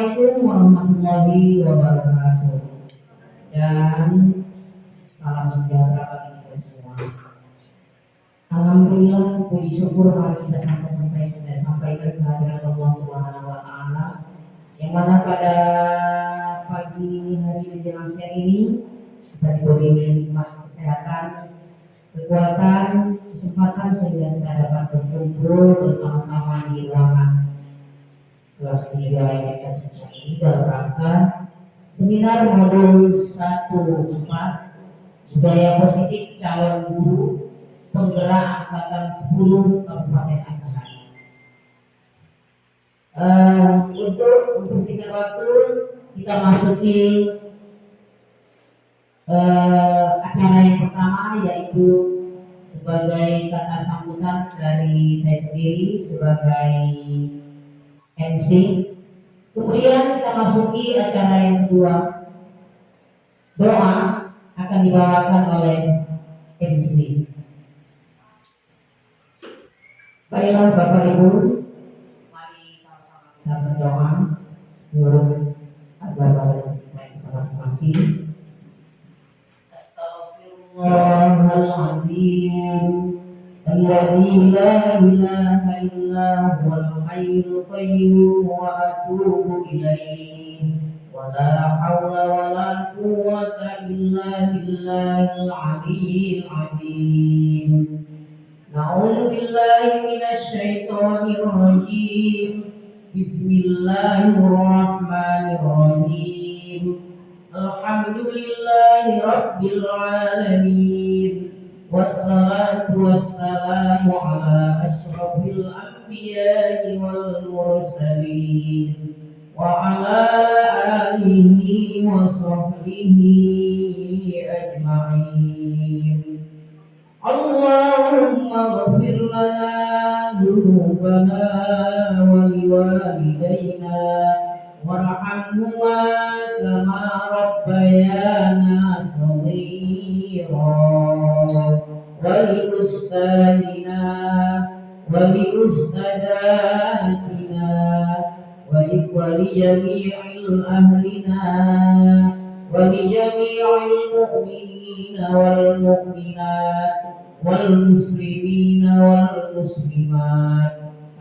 Assalamualaikum warahmatullahi wabarakatuh. Dan salam sejahtera bagi kita semua. Alhamdulillah, puji syukur mari kita sampaikan kehadiran Allah Subhanahu wa taala yang mana pada pagi hari menjelang siang ini kita diberi nikmat kesehatan, kekuatan, kesempatan sehingga kita dapat berkumpul bersama-sama di ruangan kelas 3 SMK ini dalam rangka seminar modul 1/4 budaya positif calon guru penggerak angkatan 10 Kabupaten Asahan. Untuk mempersingkat waktu kita masuki acara yang pertama, yaitu sebagai kata sambutan dari saya sendiri sebagai MC. Kemudian kita masuki acara yang kedua. Doa akan dibawakan oleh MC. Baiklah Bapak Ibu, mari sama-sama kita berdoa menurut agama kita masing-masing. Astagfirullahaladzim alladzi la ilaha illa huwal hayyul qayyum wa atubu ilaihi wa la haula wa la quwwata illa billahil aliyyil azim. Na'udzu billahi minasy syaithanir rajim. Bismillahirrahmanirrahim. Alhamdulillahi rabbil alamin. Wassalatu wassalamu ala asyrafil anbiya'i wal mursalin wa ala alihi wa sahbihi ajma'in. Allahumma ghfir lana dhunubana wa liwalidayna warhamhuma kama rabbayana shaghira. ولأستاذنا ولأستاذاتنا ولجميع أهلنا ولجميع المؤمنين والمؤمنات والمسلمين والمسلمات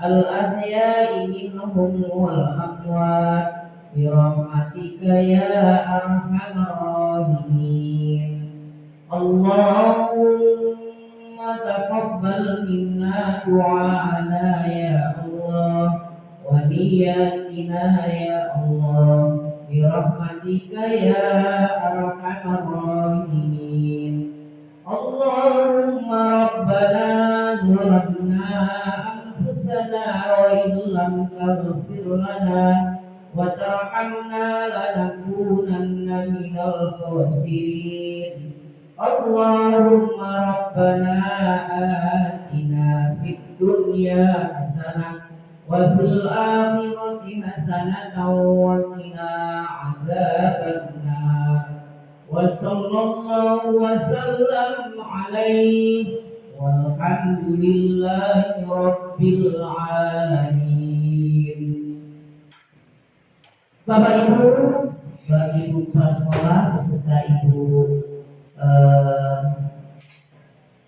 الأحياء منهم والأموات برحمتك يا أرحم الراحمين. اللهم تقبل منا دعاءنا يا الله ونياتنا يا الله برحمتك يا أرحم الراحمين. اللهم ربنا ظلمنا أنفسنا وإن لم تغفر لنا وترحمنا لنكونن من الخاسرين. اللهم ربنا آتنا في الدنيا حسنة وفي الآخرة حسنة وقنا عذاب النار. وصلى الله وسلم عليه والحمد لله رب العالمين. Bapak Ibu, bagi ibu kepala sekolah beserta ibu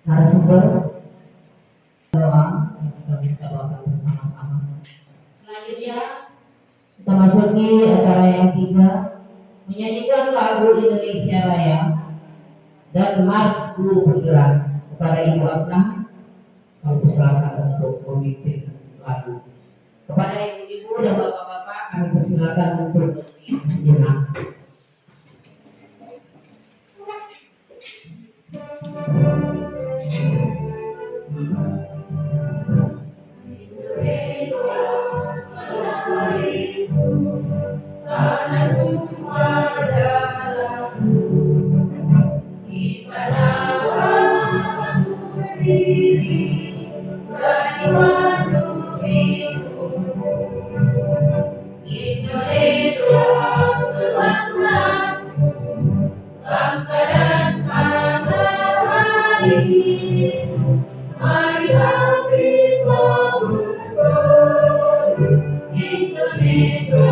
narasumber, doa yang kita bawakan bersama-sama. Selanjutnya kita masuki acara yang ketiga, menyanyikan lagu Indonesia Raya dan Mars Guru Penggerak. Kepada Ibu Abnah, kami persilakan untuk memimpin lagu. Kepada ibu-ibu dan bapak-bapak, kami persilakan untuk sejenak. Indonesia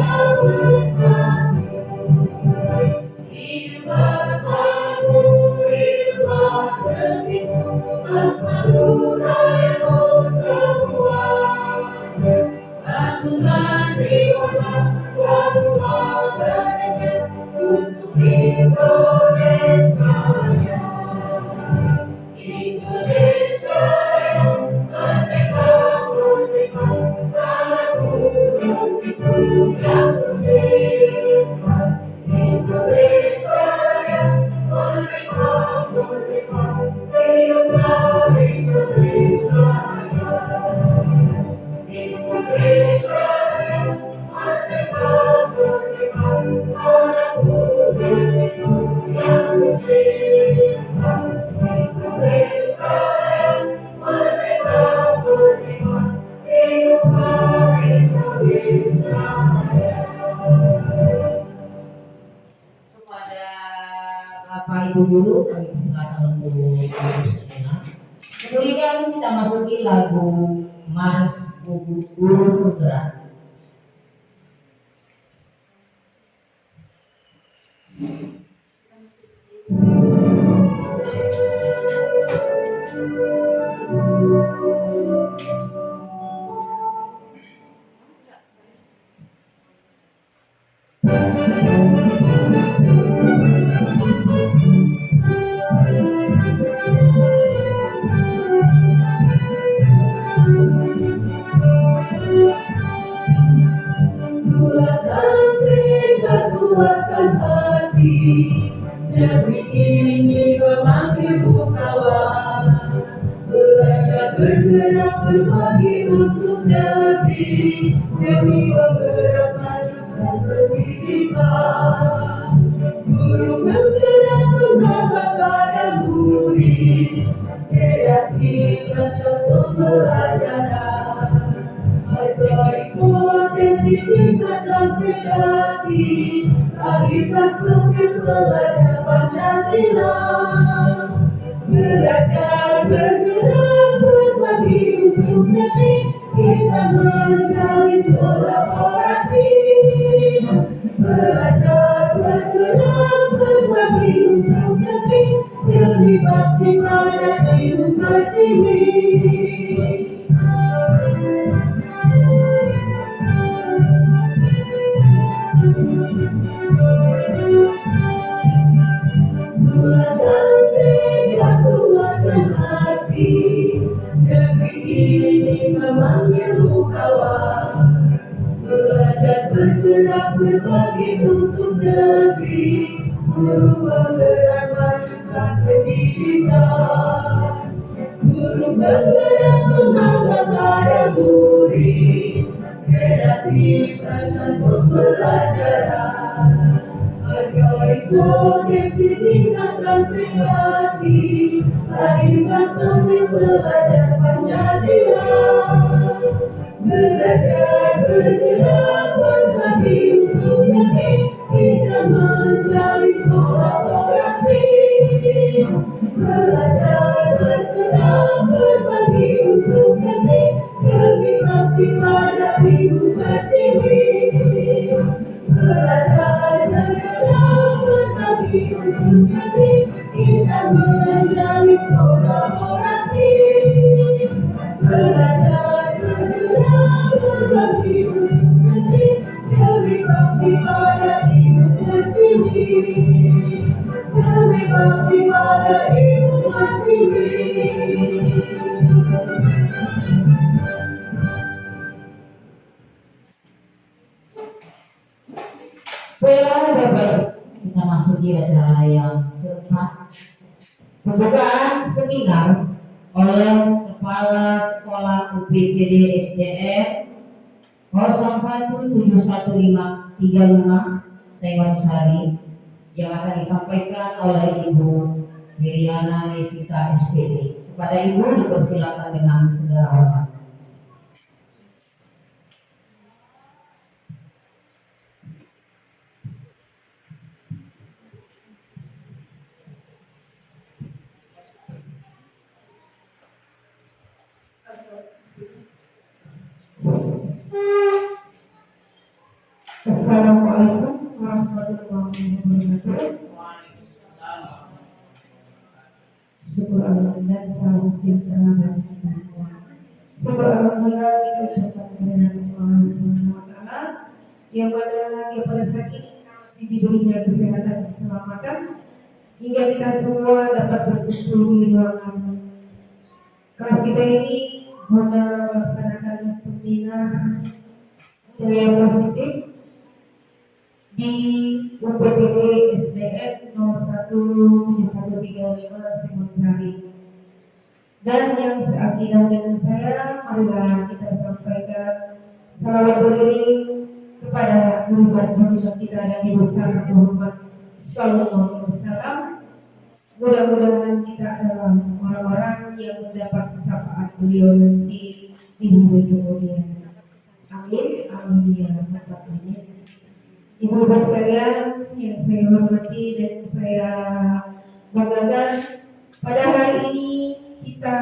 Kepada Bapak Ibu guru kami persilakan untuk bersemangat. Kemudian kita masuki lagu Mars Guru Putra. Kuatkan hati, negeri ini memanggilmu kawan. Belajar bergerak berbagi untuk negeri, demi bergerak majukan pendidikan. Guru bergerak mengangkat pada murid, kreatif dan contoh pelajaran. Hargai potensi tingkatkan prestasi, lahirkan profil pelajar Pancasila. Belajar bergerak berbagi untuk negeri, kita menjalin kolaborasi. Belajar bergerak berbagi untuk negeri, demi bakti pada ilmu pertiwi. Kuatkan hati, negeri ini memanggilmu kawan. Belajar bergerak berbagi untuk negeri, guru bergerak majukan pendidikan. Guru bergerak mengangkat pada murid, kreatif dan contoh pelajaran. Hargai potensi tingkatkan prestasi, lahirkan profil pelajar Pancasila. Belajar bergerak berbagi untuk negeri, kita menjalin kolaborasi. Belajar bergerak berbagi untuk negeri, demi bakti pada ibu pertiwi. Belajar bergerak berbagi untuk negeri, kita menjalin kolaborasi. Belajar bergerak berbagi untuk negeri, demi bakti pada ibu pertiwi. Demi bakti pada ibu pertiwi. Bapak, kita masuki acara yang keempat, pembukaan seminar oleh Kepala Sekolah UPPD SDN 017135 Saiwansari yang akan disampaikan oleh Ibu Heriana Yesita SPD. Kepada Ibu dipersilakan dengan segala hormat. Assalamualaikum warahmatullahi wabarakatuh. Syukur Alhamdulillah salam sejahtera bagi kita semua. Syukur Alhamdulillah kita ucapkan kehadiran Allah Subhanahu Wa Taala yang pada saat ini masih diberinya kesehatan dan keselamatan hingga kita semua dapat berkumpul di ruangan kelas kita ini guna melaksanakan seminar budaya positif di UPTD SDN 017135 Singosari. Dan yang seakidah dengan saya, marilah kita sampaikan salawat beriring kepada junjungan kita Nabi besar Muhammad Sallallahu Alaihi Wasallam. Mudah-mudahan kita adalah orang-orang yang mendapat syafaat beliau nanti di hari kemudian. Amin, amin ya rabbal alamin. Ibu-ibu sekalian yang saya hormati dan saya banggakan, pada hari ini kita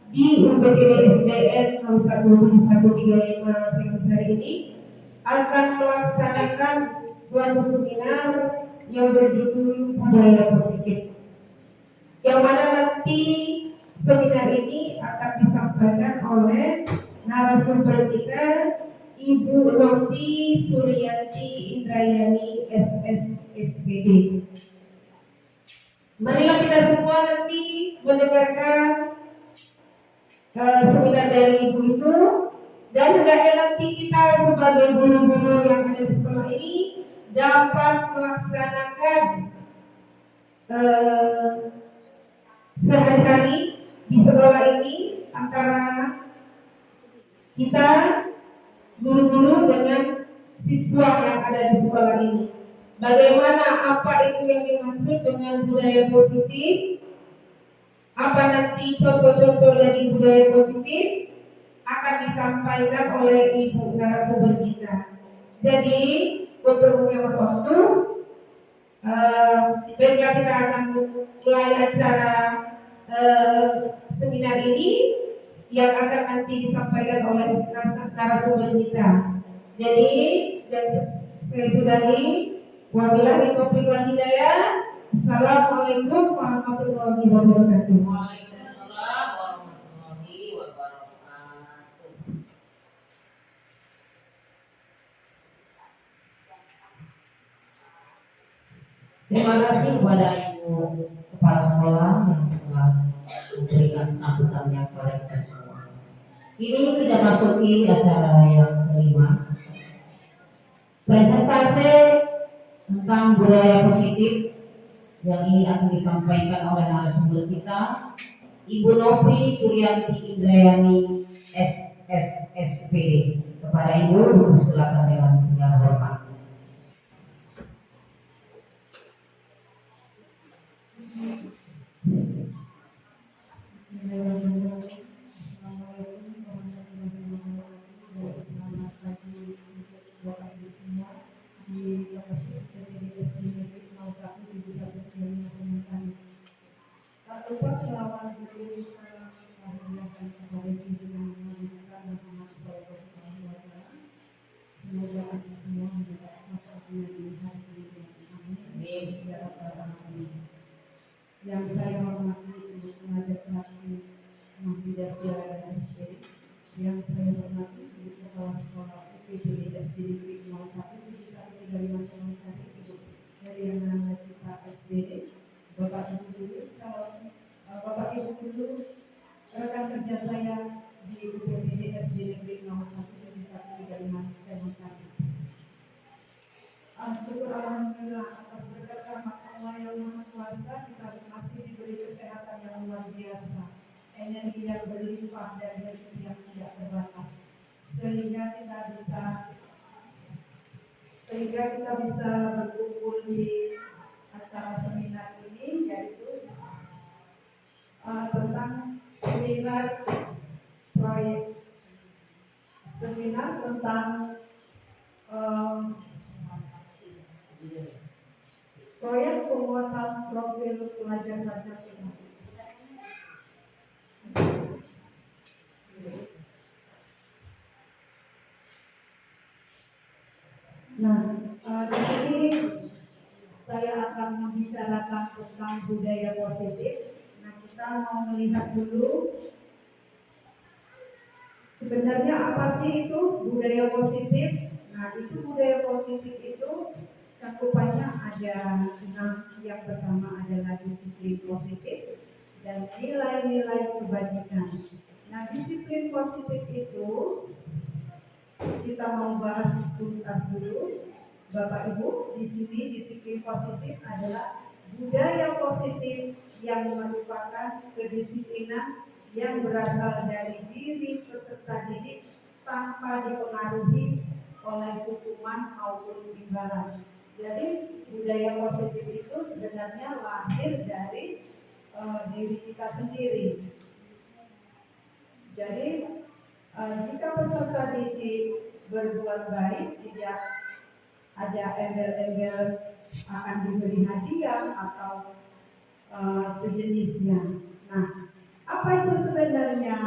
di UPTD SDN 017135 Singosari ini akan melaksanakan suatu seminar yang berjudul budaya positif, yang mana nanti seminar ini akan disampaikan oleh narasumber kita Ibu Novi Suryanti Indrayani SSSPD. Marilah kita semua nanti mendengarkan seminar dari Ibu itu, dan hendaknya nanti kita sebagai guru-guru yang ada di sekolah ini dapat melaksanakan sehari-hari di sekolah ini antara kita guru-guru dengan siswa yang ada di sekolah ini. Bagaimana, apa itu yang dimaksud dengan budaya positif, apa nanti contoh-contoh dari budaya positif akan disampaikan oleh ibu narasumber kita. Jadi untuk menghemat waktu, baiklah kita akan mulai acara seminar ini yang akan nanti disampaikan oleh narasumber kita. Jadi, dan saya sudahi. Wabillahi taufiq wal hidayah. Assalamualaikum warahmatullahi wabarakatuh. Waalaikumsalam warahmatullahi wabarakatuh. Terima kasih kepada Ibu Kepala Sekolah yang telah memberikan sambutannya kepada kita semua. Ini kita masuki acara yang kelima, presentasi tentang budaya positif, yang ini akan disampaikan oleh narasumber kita Ibu Novi Suryanti Indrayani SSSPD. Kepada Ibu, dipersilakan dengan segala hormat. Bismillahirrahmanirrahim. Assalamualaikum warahmatullahi wabarakatuh. Selamat pagi untuk Bapak Ibu semua di lokasi PTDS Negeri 0171 Singosari. Tak lupa selawat beriring salam kemuliaan kepada junjungan Nabi besar Muhammad Sallallahu Alaihi Wasallam. Semoga kita semua mendapat syafaat di hari kemudian. Amin ya rabbal alamin. Yang saya hormati Ibu Pengajar Pelatih Mahfidah Siara dan SPD, yang saya hormati Ibu Kepala Sekolah UPTD SD Negeri 017135 Singosari, Ibu Heriana Cita SPD, Bapak Ibu Guru, Bapak Ibu Guru, rekan kerja saya di UPTD SD Negeri 017135 Singosari. Syukur Alhamdulillah atas berkat rahmat Allah yang Maha Kuasa, kita masih diberi kesehatan yang luar biasa, energi yang berlimpah dan rezeki yang tidak terbatas, sehingga kita bisa berkumpul di acara seminar ini, yaitu tentang seminar tentang proyek penguatan profil pelajar Pancasila. Nah, di sini saya akan membicarakan tentang budaya positif. Nah, kita mau melihat dulu sebenarnya apa sih itu budaya positif. Nah, itu budaya positif itu cakupannya ada 6. Yang pertama adalah disiplin positif dan nilai-nilai kebajikan. Nah, disiplin positif itu kita mau bahas tuntas dulu. Bapak Ibu, di sini disiplin positif adalah budaya positif yang merupakan kedisiplinan yang berasal dari diri peserta didik tanpa dipengaruhi oleh hukuman maupun imbalan. Jadi budaya positif itu sebenarnya lahir dari diri kita sendiri. Jadi jika peserta didik berbuat baik, tidak ada embel-embel akan diberi hadiah atau sejenisnya. Nah, apa itu sebenarnya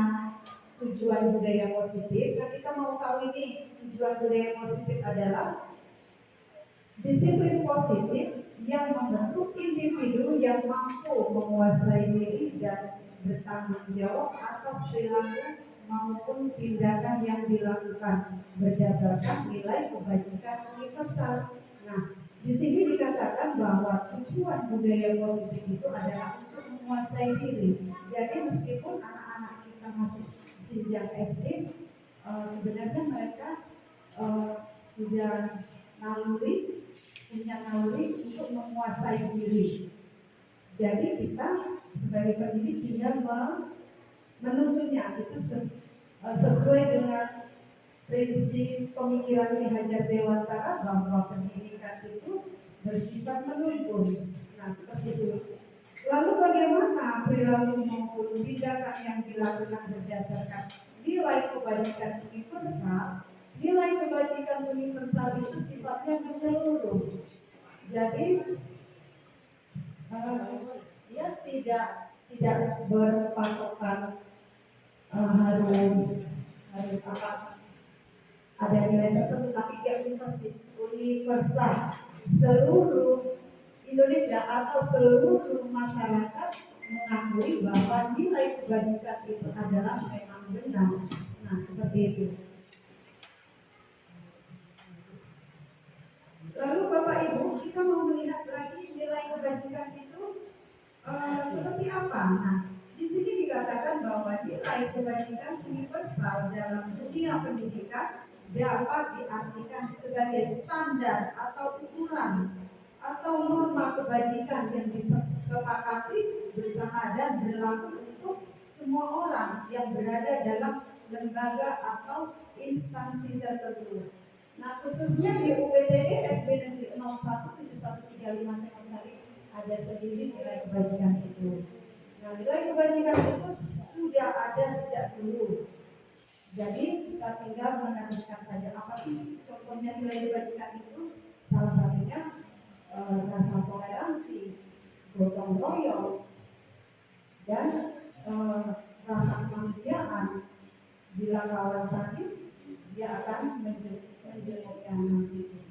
tujuan budaya positif? Nah, kita mau tahu ini tujuan budaya positif adalah disiplin positif yang membentuk individu yang mampu menguasai diri dan bertanggung jawab atas perilaku maupun tindakan yang dilakukan berdasarkan nilai kebajikan universal. Nah, di sini dikatakan bahwa tujuan budaya positif itu adalah untuk menguasai diri. Jadi meskipun anak-anak kita masih jenjang SD, sebenarnya mereka sudah punya naluri untuk menguasai diri. Jadi kita sebagai pendidik tinggal menuntunnya itu sesuai dengan prinsip pemikiran Ki Hajar Dewantara bahwa pendidikan itu bersifat menuntun. Nah, seperti itu. Lalu bagaimana perilaku maupun tindakan yang dilakukan berdasarkan nilai kebajikan universal? Nilai kebajikan universal itu sifatnya menyeluruh. Jadi dia tidak berpatokan harus apa ada nilai tertentu, tapi dia universal. Seluruh Indonesia atau seluruh masyarakat mengakui bahwa nilai kebajikan itu adalah memang benar. Nah, seperti itu. Lalu Bapak Ibu, kita mau melihat lagi nilai kebajikan itu seperti apa. Nah, di sini dikatakan bahwa nilai kebajikan universal dalam dunia pendidikan dapat diartikan sebagai standar atau ukuran atau norma kebajikan yang disepakati bersama dan berlaku untuk semua orang yang berada dalam lembaga atau instansi tertentu. Nah, khususnya di UPTD SB Negeri 017135 Singosari ada sendiri nilai kebajikan itu. Nah, nilai kebajikan itu sudah ada sejak dulu. Jadi kita tinggal meneruskan saja. Apa sih contohnya nilai kebajikan itu? Salah satunya rasa toleransi, gotong royong, dan rasa kemanusiaan. Bila kawan sakit, dia akan menjenguk yang nanti.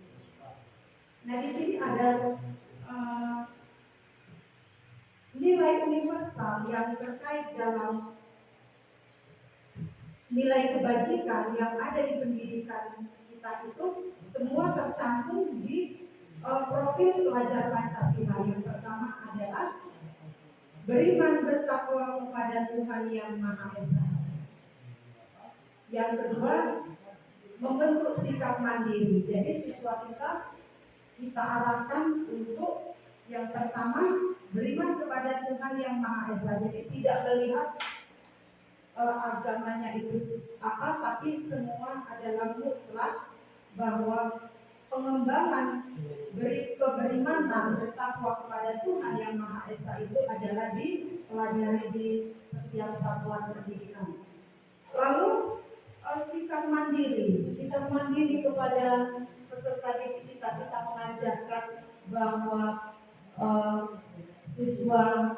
Nah, di sini ada nilai universal yang terkait dalam nilai kebajikan yang ada di pendidikan kita itu semua tercantum di profil pelajar Pancasila. Yang pertama adalah beriman bertakwa kepada Tuhan Yang Maha Esa. Yang kedua, membentuk sikap mandiri. Jadi siswa kita arahkan untuk yang pertama beriman kepada Tuhan Yang Maha Esa. Jadi tidak melihat agamanya itu apa, tapi semua adalah mutlak bahwa pengembangan keberimanan bertakwa kepada Tuhan Yang Maha Esa itu adalah dipelajari di setiap satuan pendidikan. Lalu sikap mandiri kepada peserta didik kita mengajarkan bahwa siswa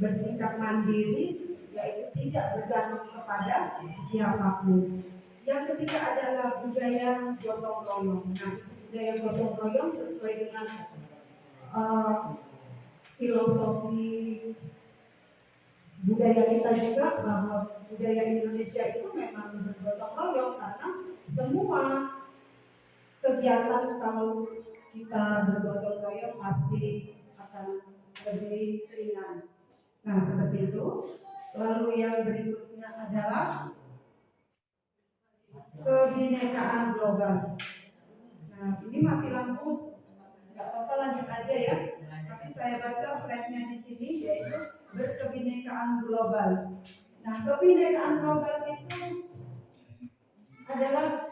bersikap mandiri, yaitu tidak bergantung kepada siapapun. Yang ketiga adalah budaya gotong royong. Nah, budaya gotong royong sesuai dengan filosofi budaya kita juga bahwa budaya Indonesia itu memang bergotong royong karena semua kegiatan kalau kita bergotong royong pasti akan lebih ringan. Nah seperti itu. Lalu yang berikutnya adalah kebinekaan global. Nah ini mati lampu, nggak apa-apa lanjut aja ya. Tapi saya baca slide-nya di sini yaitu berkebinekaan global. Nah kebinekaan global itu adalah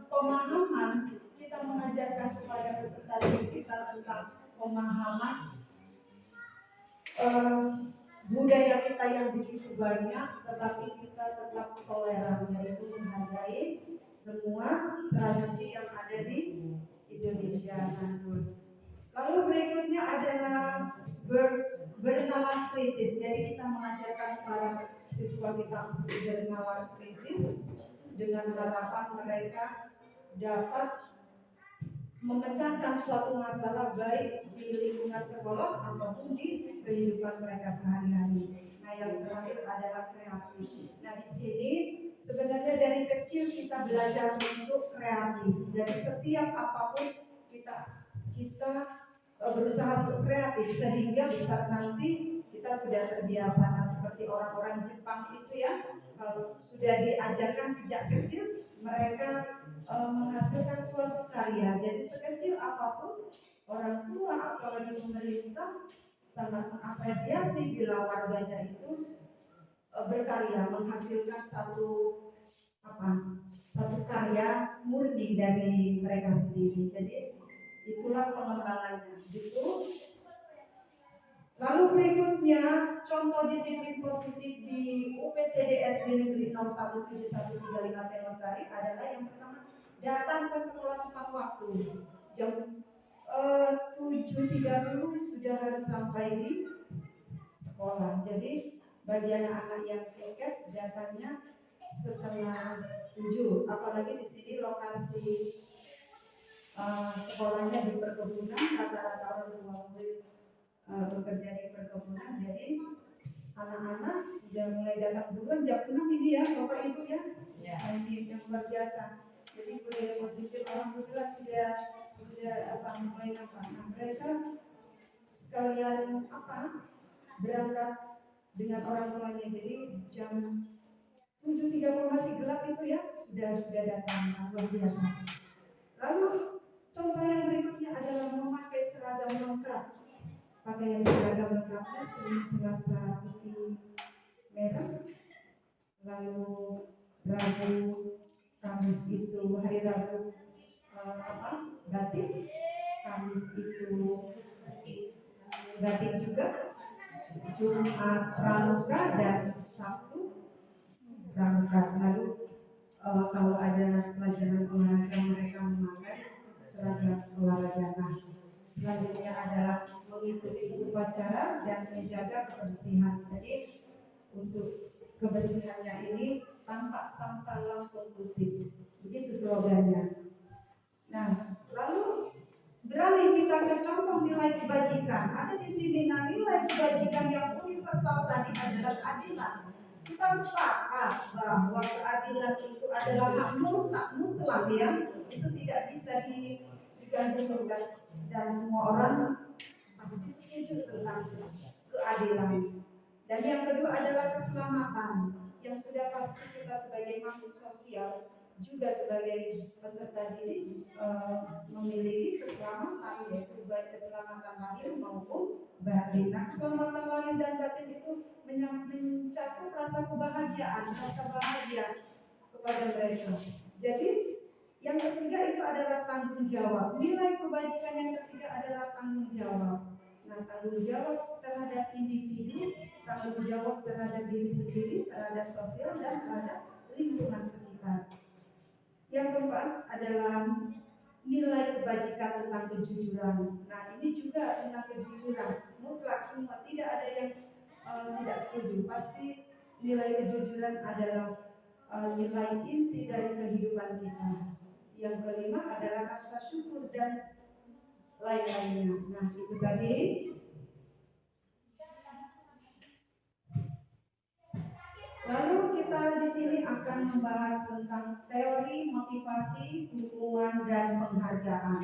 pemahaman kita mengajarkan kepada peserta didik kita tentang pemahaman budaya kita yang begitu banyak, tetapi kita tetap toleran, yaitu menghargai semua tradisi yang ada di Indonesia. Lalu berikutnya adalah bernalar kritis. Jadi kita mengajarkan para siswa kita untuk bernalar kritis dengan harapan mereka dapat memecahkan suatu masalah baik di lingkungan sekolah ataupun di kehidupan mereka sehari-hari. Nah yang terakhir adalah kreatif. Nah di sini sebenarnya dari kecil kita belajar untuk kreatif. Jadi setiap apapun kita berusaha untuk kreatif sehingga besar nanti kita sudah terbiasa. Nah seperti orang-orang Jepang itu ya, kalau sudah diajarkan sejak kecil mereka menghasilkan suatu karya. Jadi sekecil apapun orang tua apalagi pemerintah sangat mengapresiasi bila warganya itu berkarya menghasilkan satu karya murni dari mereka sendiri. Jadi itulah pengembangannya. Gitu. Lalu berikutnya contoh disiplin positif di UPTDS Negeri 017135 Sengosari adalah yang pertama datang ke sekolah tepat waktu. Jam 7.30 sudah harus sampai di sekolah. Jadi bagi anak-anak yang keket datangnya setengah 7. Apalagi di sini lokasi sekolahnya di perkebunan, rata-rata orang tua murid bekerja di perkebunan. Jadi anak-anak sudah mulai datang duluan jam 6 ini ya Bapak Ibu ya. Ini yang luar biasa. Jadi budaya positif alhamdulillah sudah mulai nampak. Nah, mereka sekalian berangkat dengan orang tuanya. Jadi jam 7.30 masih gelap itu ya sudah datang. Luar biasa. Lalu contoh yang berikutnya adalah memakai seragam lengkap. Pakaian seragam lengkapnya Senin, Selasa putih merah, lalu Rabu, Kamis itu hari Rabu batik, Kamis itu batik juga, Jumat pramuka dan Sabtu pramuka. Lalu kalau ada pelajaran olahraga mereka memakai seragam olahraga. Nah, selanjutnya adalah mengikuti upacara dan menjaga kebersihan. Jadi untuk kebersihannya ini tanpa sampah langsung kutip. Begitu slogannya. Nah, lalu beralih kita ke contoh nilai kebajikan. Ada di sini nilai kebajikan yang universal tadi adalah keadilan. Kita sepakat bahwa keadilan itu adalah hak mutlak ya. Itu tidak bisa digandungkan dan semua orang pasti setuju tentang keadilan. Dan yang kedua adalah keselamatan yang sudah pasti kita sebagai makhluk sosial juga sebagai peserta didik memiliki keselamatan, yaitu baik keselamatan lahir maupun batin. Nah, keselamatan lahir dan batin itu mencakup rasa kebahagiaan, rasa bahagia kepada mereka. Jadi yang ketiga itu adalah tanggung jawab. Nilai kebajikan yang ketiga adalah tanggung jawab. Nah, tanggung jawab terhadap individu, tanggung jawab terhadap diri sendiri, terhadap sosial dan terhadap lingkungan sekitar. Yang keempat adalah nilai kebajikan tentang kejujuran. Nah, ini juga tentang kejujuran. Mutlak semua, tidak ada yang tidak setuju. Pasti nilai kejujuran adalah nilai inti dari kehidupan kita. Yang kelima adalah rasa syukur dan lain-lainnya. Nah, itu tadi di sini akan membahas tentang teori motivasi, dukungan, dan penghargaan.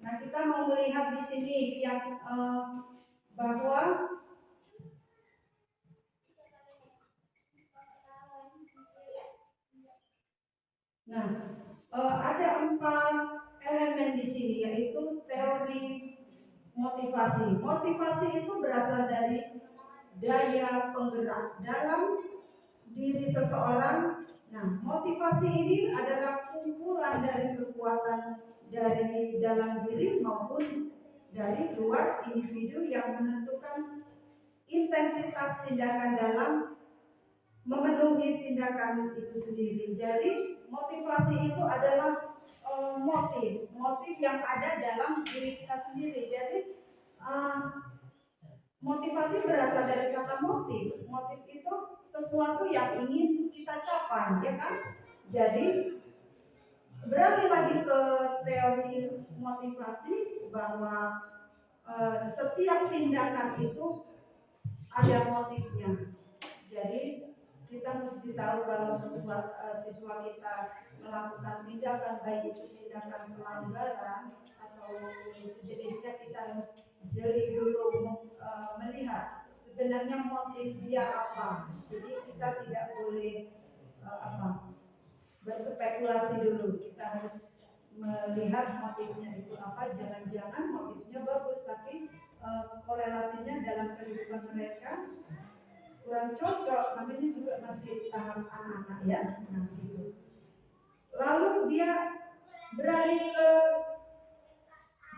Nah, kita mau melihat di sini yang bahwa ada 4 elemen di sini, yaitu teori motivasi. Motivasi itu berasal dari daya penggerak dalam diri seseorang. Nah, motivasi ini adalah kumpulan dari kekuatan dari dalam diri maupun dari luar individu yang menentukan intensitas tindakan dalam memenuhi tindakan itu sendiri. Jadi motivasi itu adalah motif yang ada dalam diri kita sendiri. Jadi motivasi berasal dari kata motif. Motif itu sesuatu yang ingin kita capai, ya kan? Jadi beralih lagi ke teori motivasi bahwa setiap tindakan itu ada motifnya. Jadi kita mesti tahu kalau siswa kita melakukan tindakan, baik itu tindakan pelanggaran atau sejenisnya, kita harus jeli dulu melihat sebenarnya motif dia apa. Jadi kita tidak boleh berspekulasi dulu. Kita harus melihat motifnya itu apa. Jangan-jangan motifnya bagus tapi korelasinya dalam kehidupan mereka kurang cocok, namanya juga masih tahap anak-anak, ya. Nah, gitu. Lalu dia beralih ke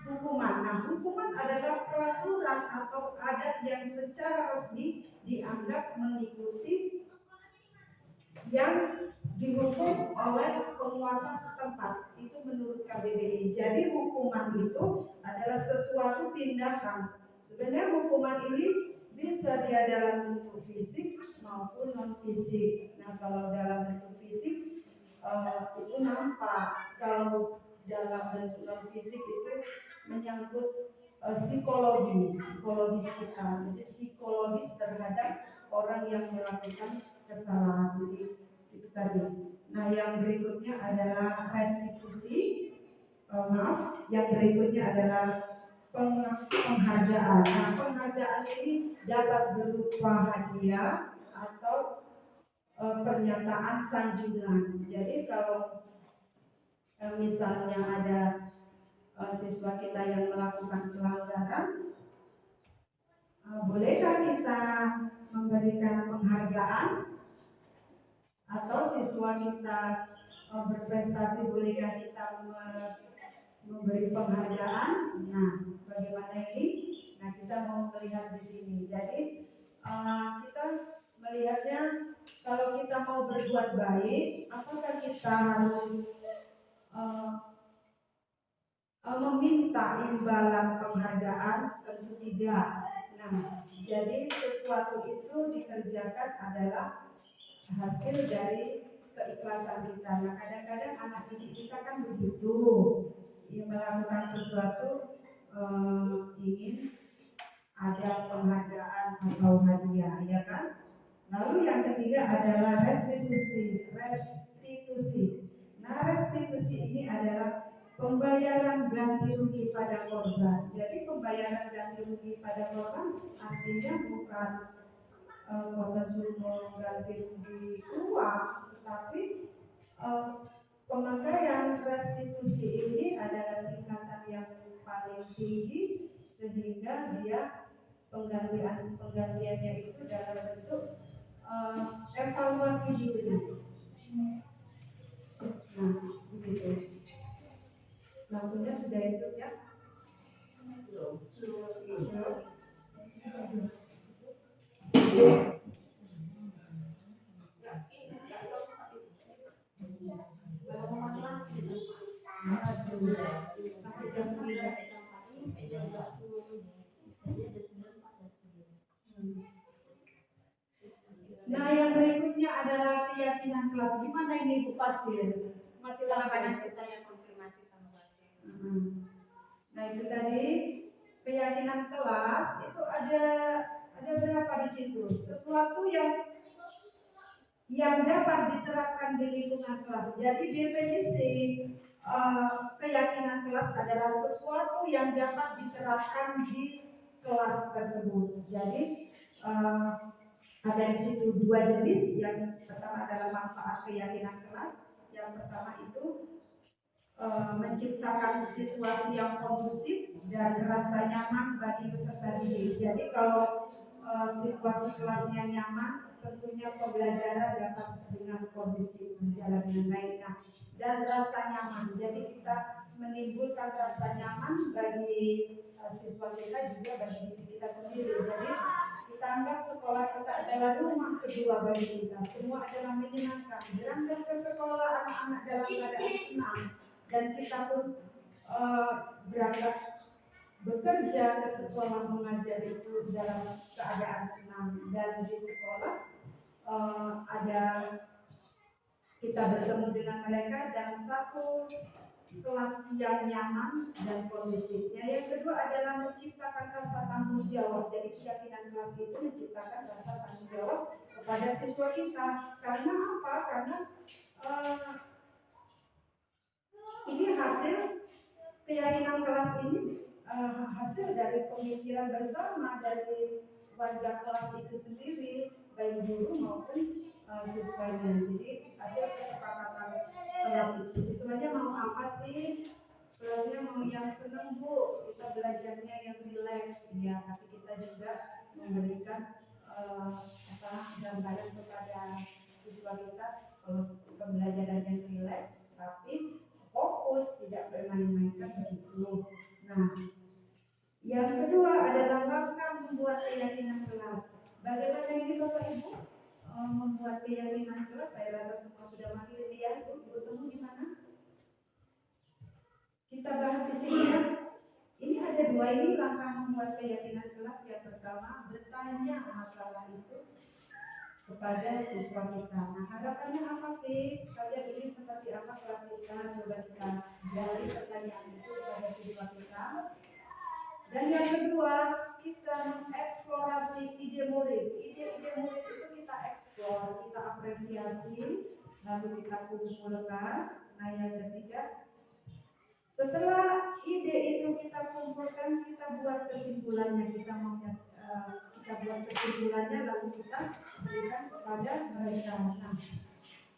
hukuman. Nah, hukuman adalah peraturan atau adat yang secara resmi dianggap mengikuti yang dihukum oleh penguasa setempat. Itu menurut KBBI. Jadi hukuman itu adalah sesuatu tindakan. Sebenarnya hukuman ini bisa dia dalam bentuk fisik maupun non fisik. Nah, kalau dalam bentuk fisik itu nampak. Kalau dalam bentuk non fisik itu menyangkut psikologis kita. Jadi psikologis terhadap orang yang melakukan kesalahan. Jadi itu tadi. Nah, yang berikutnya adalah restitusi. Yang berikutnya adalah penghargaan. Nah, penghargaan ini dapat berupa hadiah atau pernyataan sanjungan. Jadi kalau misalnya ada siswa kita yang melakukan pelanggaran, bolehkah kita memberikan penghargaan? Atau siswa kita berprestasi, bolehkah kita memberi penghargaan? Nah, bagaimana ini? Nah, kita mau melihat di sini. Jadi kita melihatnya, kalau kita mau berbuat baik, apakah kita harus meminta imbalan penghargaan? Tentu tidak. Nah, jadi sesuatu itu dikerjakan adalah hasil dari keikhlasan kita. Nah, kadang-kadang anak didik kita kan begitu, ia melakukan sesuatu ingin ada penghargaan atau hadiah, ya kan? Lalu yang ketiga adalah restitusi. Nah, restitusi ini adalah pembayaran ganti rugi pada korban. Jadi pembayaran ganti rugi pada korban artinya bukan korban suruh ganti rugi uang, tetapi pemakaian restitusi ini adalah tingkatan yang paling tinggi, sehingga dia penggantiannya itu dalam bentuk evaluasi diri. Nah, begitu. Lampunya sudah hidup, ya? Nah, yang berikutnya adalah keyakinan kelas. Gimana ini Bu Pasir? Mati lampu. Nanti saya konfirmasi sama kelasnya. Nah, itu tadi keyakinan kelas itu ada berapa di situ? Sesuatu yang yang dapat diterapkan di lingkungan kelas. Jadi definisi keyakinan kelas adalah sesuatu yang dapat diterapkan di kelas tersebut. Jadi ada di situ dua jenis. Yang pertama adalah manfaat keyakinan kelas. Yang pertama itu menciptakan situasi yang kondusif dan rasa nyaman bagi peserta didik. Jadi kalau situasi kelasnya nyaman, tentunya pembelajaran dapat dengan kondusif berjalan dengan baik. Nah, dan rasa nyaman. Jadi kita menimbulkan rasa nyaman bagi siswa kita juga bagi diri kita sendiri. Jadi kita anggap sekolah kita adalah rumah kedua bagi kita. Semua adalah menyenangkan. Berangkat ke sekolah anak-anak dalam keadaan senang dan kita pun berangkat bekerja ke sekolah mengajar itu dalam keadaan senang. Dan di sekolah ada kita bertemu dengan mereka dalam satu kelas yang nyaman dan kondusifnya. Yang kedua adalah menciptakan rasa tanggung jawab. Jadi keyakinan kelas itu menciptakan rasa tanggung jawab kepada siswa kita. Karena apa? Karena ini hasil keyakinan kelas ini hasil dari pemikiran bersama dari warga kelas itu sendiri, baik guru maupun siswanya. Jadi hasil kesepakatan kelas itu, siswanya mau apa sih? Kelasnya mau yang seneng bu, kita belajarnya yang rileks ya, tapi kita juga memberikan gambaran kepada siswa kita kalau pembelajaran yang rileks tapi fokus, tidak bermain-main kan begitu. Nah, yang kedua adalah langkah membuat keyakinan kelas. Bagaimana ini Bapak Ibu membuat keyakinan kelas? Saya rasa semua sudah mahir ya. Ibu temu di mana? Kita bahas di sini ya. Ini ada dua ini langkah membuat keyakinan kelas. Yang pertama, bertanya masalah itu kepada siswa kita. Nah, harapannya apa sih? Kalian ingin seperti apa kelas kita? Coba kita gali pertanyaan itu kepada siswa kita. Dan yang kedua, kita mengeksplorasi ide murid. Ide-ide murid itu kita eksplor, kita apresiasi, lalu kita kumpulkan. Nah, yang ketiga, setelah ide itu kita kumpulkan, kita buat kesimpulannya. Kita buat kesimpulannya, lalu kita berikan kepada mereka. Nah,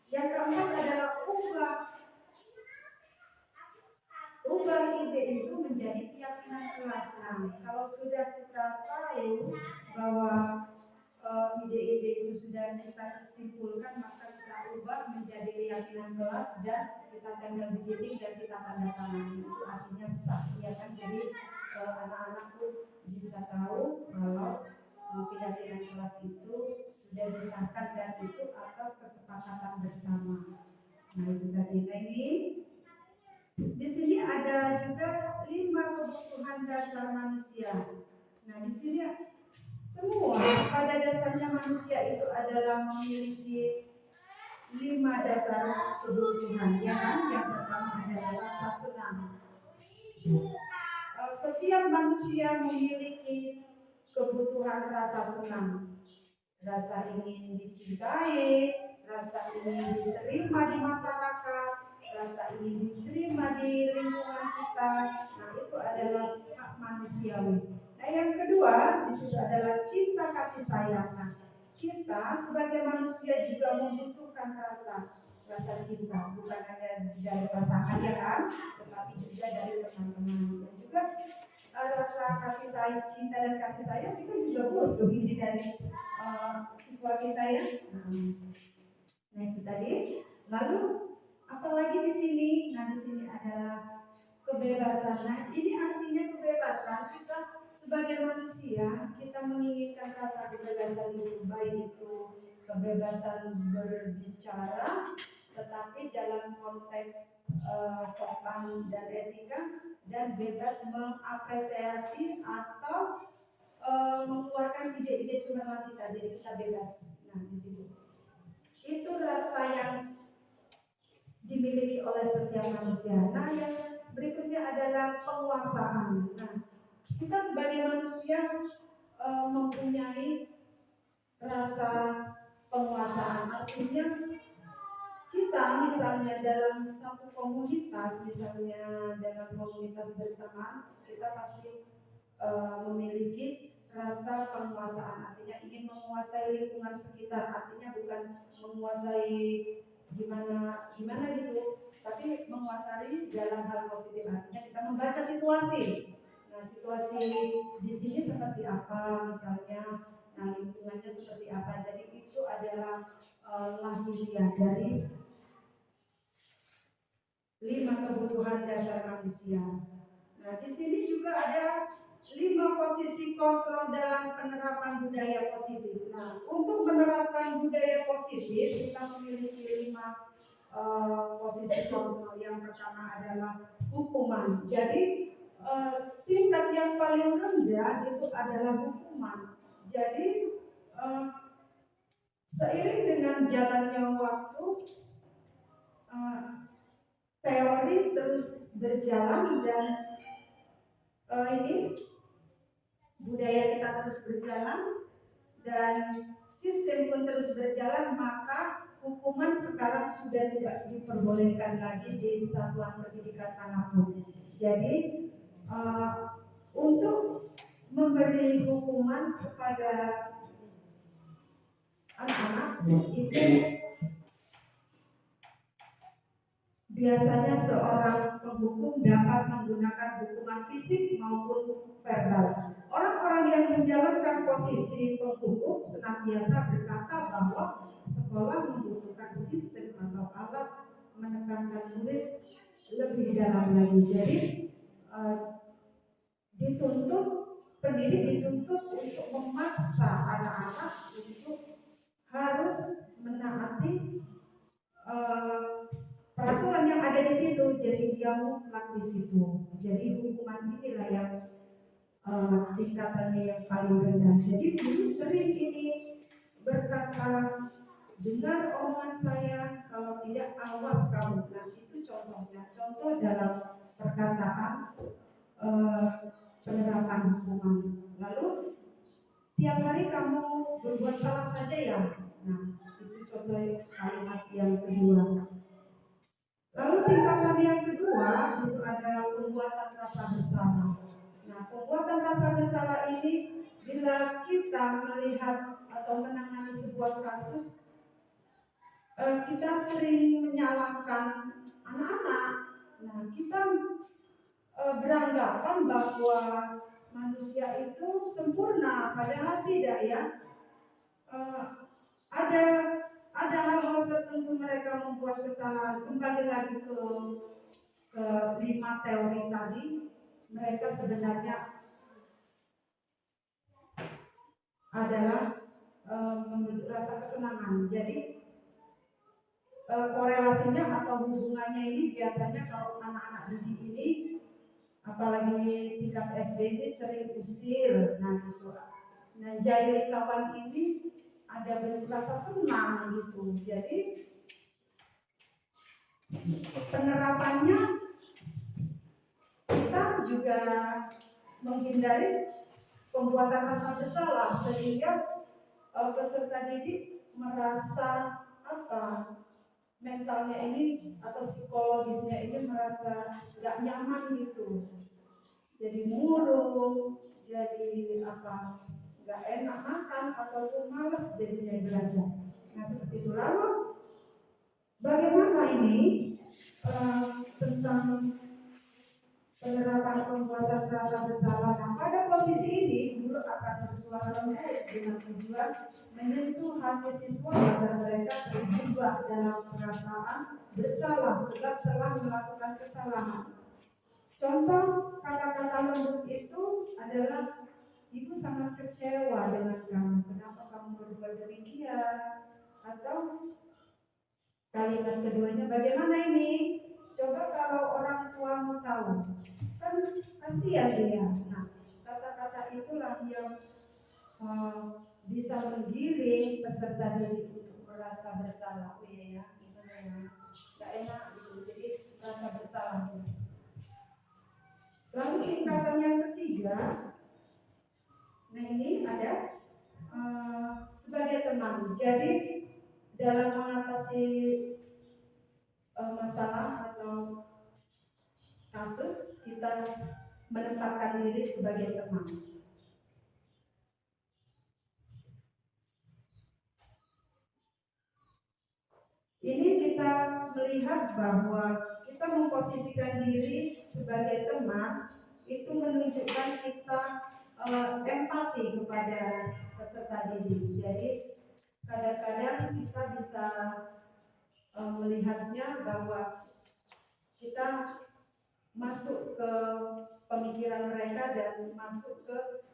yang keempat adalah ubah ide itu menjadi keyakinan kelas. Nah, kalau sudah kita tahu bahwa ide-ide itu sudah kita simpulkan, maka kita ubah menjadi keyakinan kelas dan kita tempel di dinding dan kita tanda tangan. Itu artinya sah, ya kan? Jadi anak-anak pun bisa tahu kalau keyakinan kelas itu sudah disahkan dan itu atas kesepakatan bersama. Nah, itu tadi. Nah, ini di sini ada juga 5 kebutuhan dasar manusia. Nah, di sini semua pada dasarnya manusia itu adalah memiliki 5 dasar kebutuhan. Yang pertama adalah rasa senang. Setiap manusia memiliki kebutuhan rasa senang, rasa ingin dicintai, rasa ingin diterima di masyarakat, rasa ingin diterima di lingkungan kita. Nah, itu adalah hak manusiawi. Nah, yang kedua di situ adalah cinta kasih sayang. Nah, kita sebagai manusia juga membutuhkan rasa cinta, bukan hanya dari pasangan ya kan, tetapi juga dari teman-teman dan juga rasa kasih sayang, cinta dan kasih sayang kita juga butuh ini dari siswa kita ya. Nah, itu tadi. Lalu apalagi di sini? Nah, di sini adalah kebebasan. Nah, ini artinya kebebasan kita sebagai manusia, kita menginginkan rasa kebebasan itu, baik itu kebebasan berbicara, tetapi dalam konteks sopan dan etika, dan bebas mengapresiasi atau mengeluarkan ide-ide cemerlang kita, jadi kita bebas. Nah, di sini itu rasa yang dimiliki oleh setiap manusia. Nah, yang berikutnya adalah penguasaan. Nah, kita sebagai manusia mempunyai rasa penguasaan. Artinya kita misalnya dalam satu komunitas, misalnya dalam komunitas berteman, kita pasti memiliki rasa penguasaan. Artinya ingin menguasai lingkungan sekitar. Artinya bukan menguasai gimana gimana gitu, tapi menguasai dalam hal positif. Artinya kita membaca situasi. Nah, situasi di sini seperti apa misalnya, nah lingkungannya seperti apa. Jadi itu adalah lahiriah dari 5 kebutuhan dasar manusia. Nah, di sini juga ada 5 posisi kontrol dalam penerapan budaya positif. Nah, untuk menerapkan budaya positif kita memiliki 5 posisi kontrol. Yang pertama adalah hukuman. Jadi tingkat yang paling rendah itu adalah hukuman. Jadi seiring dengan jalannya waktu, teori terus berjalan dan ini budaya kita terus berjalan dan sistem pun terus berjalan, maka hukuman sekarang sudah tidak diperbolehkan lagi di satuan pendidikan manapun. Jadi untuk memberi hukuman kepada anak-anak itu biasanya seorang penghukum dapat menggunakan hukuman fisik maupun verbal. Orang-orang yang menjalankan posisi penghukum senantiasa berkata bahwa sekolah membutuhkan sistem atau alat menekankan murid lebih dalam lagi. Jadi pendidik dituntut untuk memaksa anak-anak untuk harus menaati peraturan yang ada di situ, jadi dia mutlak di situ. Jadi hukuman inilah yang tingkatannya yang paling rendah. Jadi guru sering ini berkata, dengar omongan saya, kalau tidak awas kamu. Nah, itu contohnya. Contoh dalam perkataan penerapan hukuman. Lalu tiap hari kamu berbuat salah saja ya. Nah, itu contoh kalimat yang kedua. Lalu tingkatan yang kedua itu adalah pembuatan rasa bersalah. Nah, pembuatan rasa bersalah ini bila kita melihat atau menangani sebuah kasus, kita sering menyalahkan anak-anak. Nah, kita beranggapan bahwa manusia itu sempurna, padahal tidak ya. Ada hal-hal tertentu mereka membuat kesalahan. Kembali lagi ke 5 teori tadi, mereka sebenarnya adalah membentuk rasa kesenangan. Jadi korelasinya atau hubungannya ini biasanya kalau anak-anak didik ini, apalagi tingkat SD ini sering usir, nah gitu. Nah, jahili kawan ini ada bentuk rasa senang gitu. Jadi penerapannya kita juga menghindari pembuatan rasa bersalah sehingga peserta didik merasa mentalnya ini atau psikologisnya ini merasa gak nyaman gitu. Jadi murung, jadi gak enak makan ataupun malas jadinya belajar. Nah, seperti itu. Lalu bagaimana ini tentang penerapan pembuatan rasa bersalah? Nah, pada posisi ini guru akan bersuara lembut dengan tujuan menyentuh hati siswa agar mereka terjebak dalam perasaan bersalah sebab telah melakukan kesalahan. Contoh kata-kata lembut itu adalah, ibu sangat kecewa dengan kamu, kenapa kamu berbuat demikian? Atau kalimat keduanya, bagaimana ini? Coba kalau orang tuamu tahu, kan kasihan dia. Nah, kata-kata itulah yang bisa menggiring peserta didik untuk merasa bersalah. Oh iya ya, gimana ya, gak enak gitu. Jadi rasa bersalah. Lalu tingkatan yang ketiga, nah ini ada sebagai teman. Jadi dalam mengatasi masalah atau kasus, kita menempatkan diri sebagai teman. Ini kita melihat bahwa kita memposisikan diri sebagai teman itu menunjukkan kita empati kepada peserta didik. Jadi kadang-kadang kita bisa melihatnya bahwa kita masuk ke pemikiran mereka dan masuk ke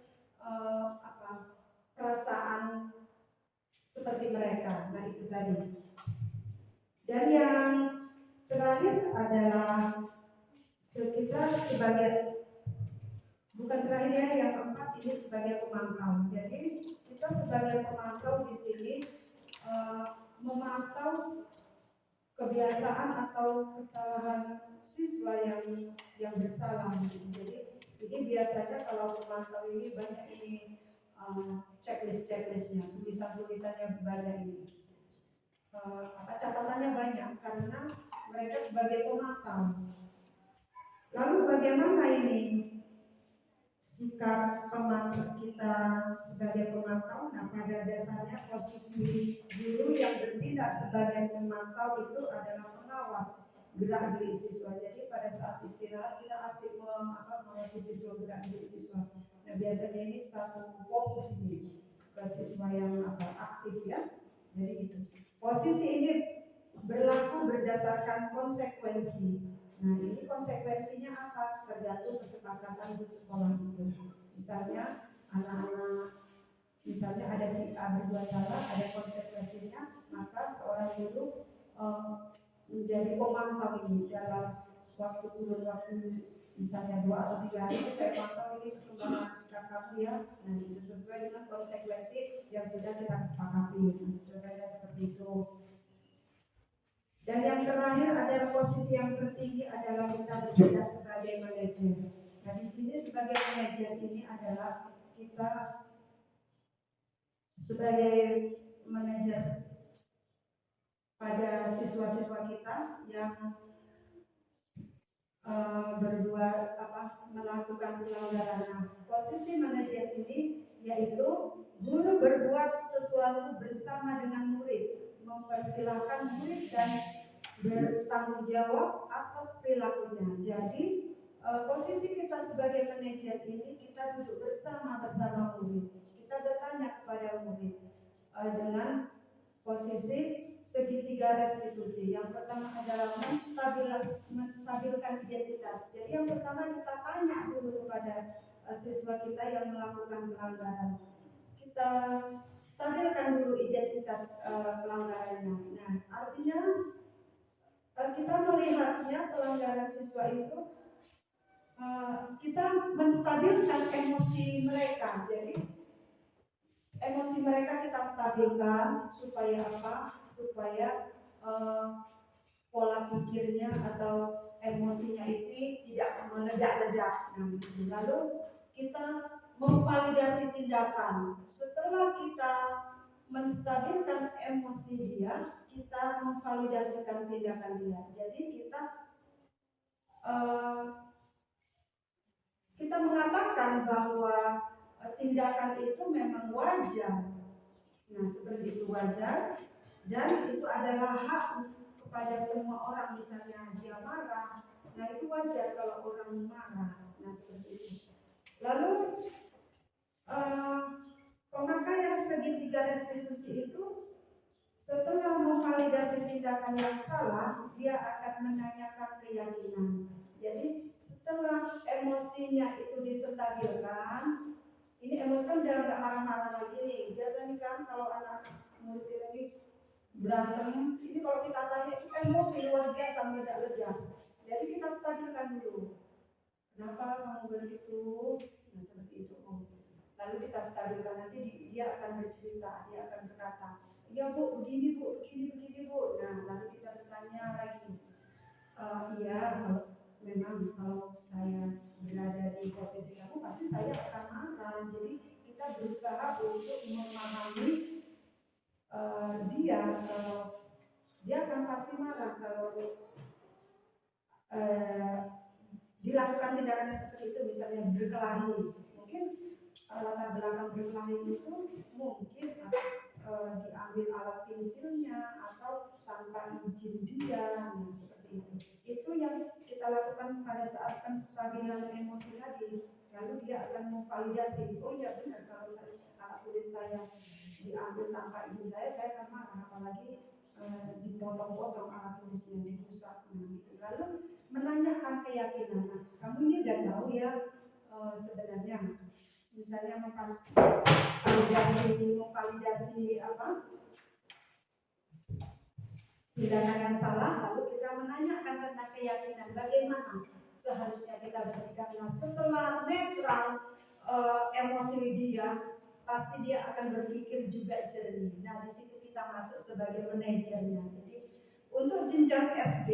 perasaan seperti mereka. Nah, itu tadi. Dan yang terakhir adalah kita sebagai, bukan terakhir ya, yang keempat ini sebagai pemantau. Jadi kita sebagai pemantau di sini memantau kebiasaan atau kesalahan siswa yang bersalah. Jadi ini biasanya kalau pemantau ini banyak ini checklistnya, tulisannya banyak ini. Catatannya banyak karena mereka sebagai pemantau. Lalu bagaimana ini sikap pemantau kita sebagai pemantau? Nah, pada dasarnya posisi guru yang bertindak sebagai pemantau itu adalah pengawas gerak gerik siswa. Jadi pada saat istirahat kita asik mengawasi siswa, gerak gerik siswa. Nah, biasanya ini satu fokus ini ke siswa yang aktif ya. Jadi gitu. Posisi ini berlaku berdasarkan konsekuensi. Nah, ini konsekuensinya apa? Tergantung kesepakatan di sekolah itu. Misalnya anak-anak, misalnya ada si A berbuat salah, ada konsekuensinya, maka seorang guru menjadi pemantau ini dalam kurun waktu misalnya 2 atau 3 hari saya pantau ini perkembangan sikap kamu ya. Nah, itu sesuai dengan konsekuensi yang sudah kita sepakati. Nah, sebenarnya seperti itu. Dan yang terakhir adalah posisi yang tertinggi adalah kita bertindak sebagai manajer. Nah, di sini sebagai manajer ini adalah kita sebagai manajer pada siswa-siswa kita yang melakukan pelanggaran. Nah, posisi manajer ini yaitu guru berbuat sesuatu bersama dengan murid, mempersilahkan murid dan bertanggung jawab atas perilakunya. Jadi posisi kita sebagai manajer ini kita duduk bersama murid. Kita bertanya kepada murid dengan posisi segitiga restitusi. Yang pertama adalah menstabilkan identitas. Jadi yang pertama kita tanya dulu kepada siswa kita yang melakukan pelanggaran. Kita stabilkan dulu identitas pelanggarannya. Nah, artinya kita melihatnya pelanggaran siswa itu kita menstabilkan emosi mereka. Jadi emosi mereka kita stabilkan supaya apa? Supaya pola pikirnya atau emosinya ini tidak meledak-ledak. Lalu kita memvalidasi tindakan. Setelah kita menstabilkan emosi dia, kita memvalidasikan tindakan dia. Jadi kita mengatakan bahwa tindakan itu memang wajar. Nah, seperti itu wajar dan itu adalah hak kepada semua orang. Misalnya dia marah, nah itu wajar kalau orang marah. Nah, seperti itu. Lalu pemakaian segitiga restitusi itu setelah memvalidasi tindakan yang salah, dia akan menanyakan keyakinan. Jadi setelah emosinya itu distabilkan, ini emosi kan udah nggak marah-marah lagi nih. Biasanya kan kalau anak murid ini berantem, ini kalau kita tanya itu emosi luar biasa meledak-ledak. Jadi kita stabilkan dulu. Kenapa kamu begitu? Nah, seperti itu. Lalu kita stabilkan, nanti dia akan bercerita, dia akan berkata, ya bu, begini bu. Nah, lalu kita bertanya lagi, iya, kalau saya berada di posisi kamu, pasti saya akan marah. Jadi kita berusaha untuk memahami dia dia akan pasti marah kalau dilakukan tindakan yang seperti itu, misalnya berkelahi. Mungkin latar belakang berkelahi itu mungkin diambil alat pensilnya atau tanpa izin dia, seperti itu. Itu yang kita lakukan pada saat penstabilan emosi tadi. Lalu dia akan memvalidasi, oh iya benar, kalau saya alat tulis saya diambil tanpa izin saya akan marah, apalagi dipotong-potong alat tulisnya, dirusak, gitu. Lalu menanyakan keyakinan. Nah, kamu ini udah tahu ya sebenarnya, misalnya memvalidasi apa tindakan yang salah, lalu kita menanyakan tentang keyakinan, bagaimana seharusnya kita bersikap. Nah, setelah netral emosi dia, pasti dia akan berpikir juga jernih. Nah, di situ kita masuk sebagai manajernya. Jadi untuk jenjang SD,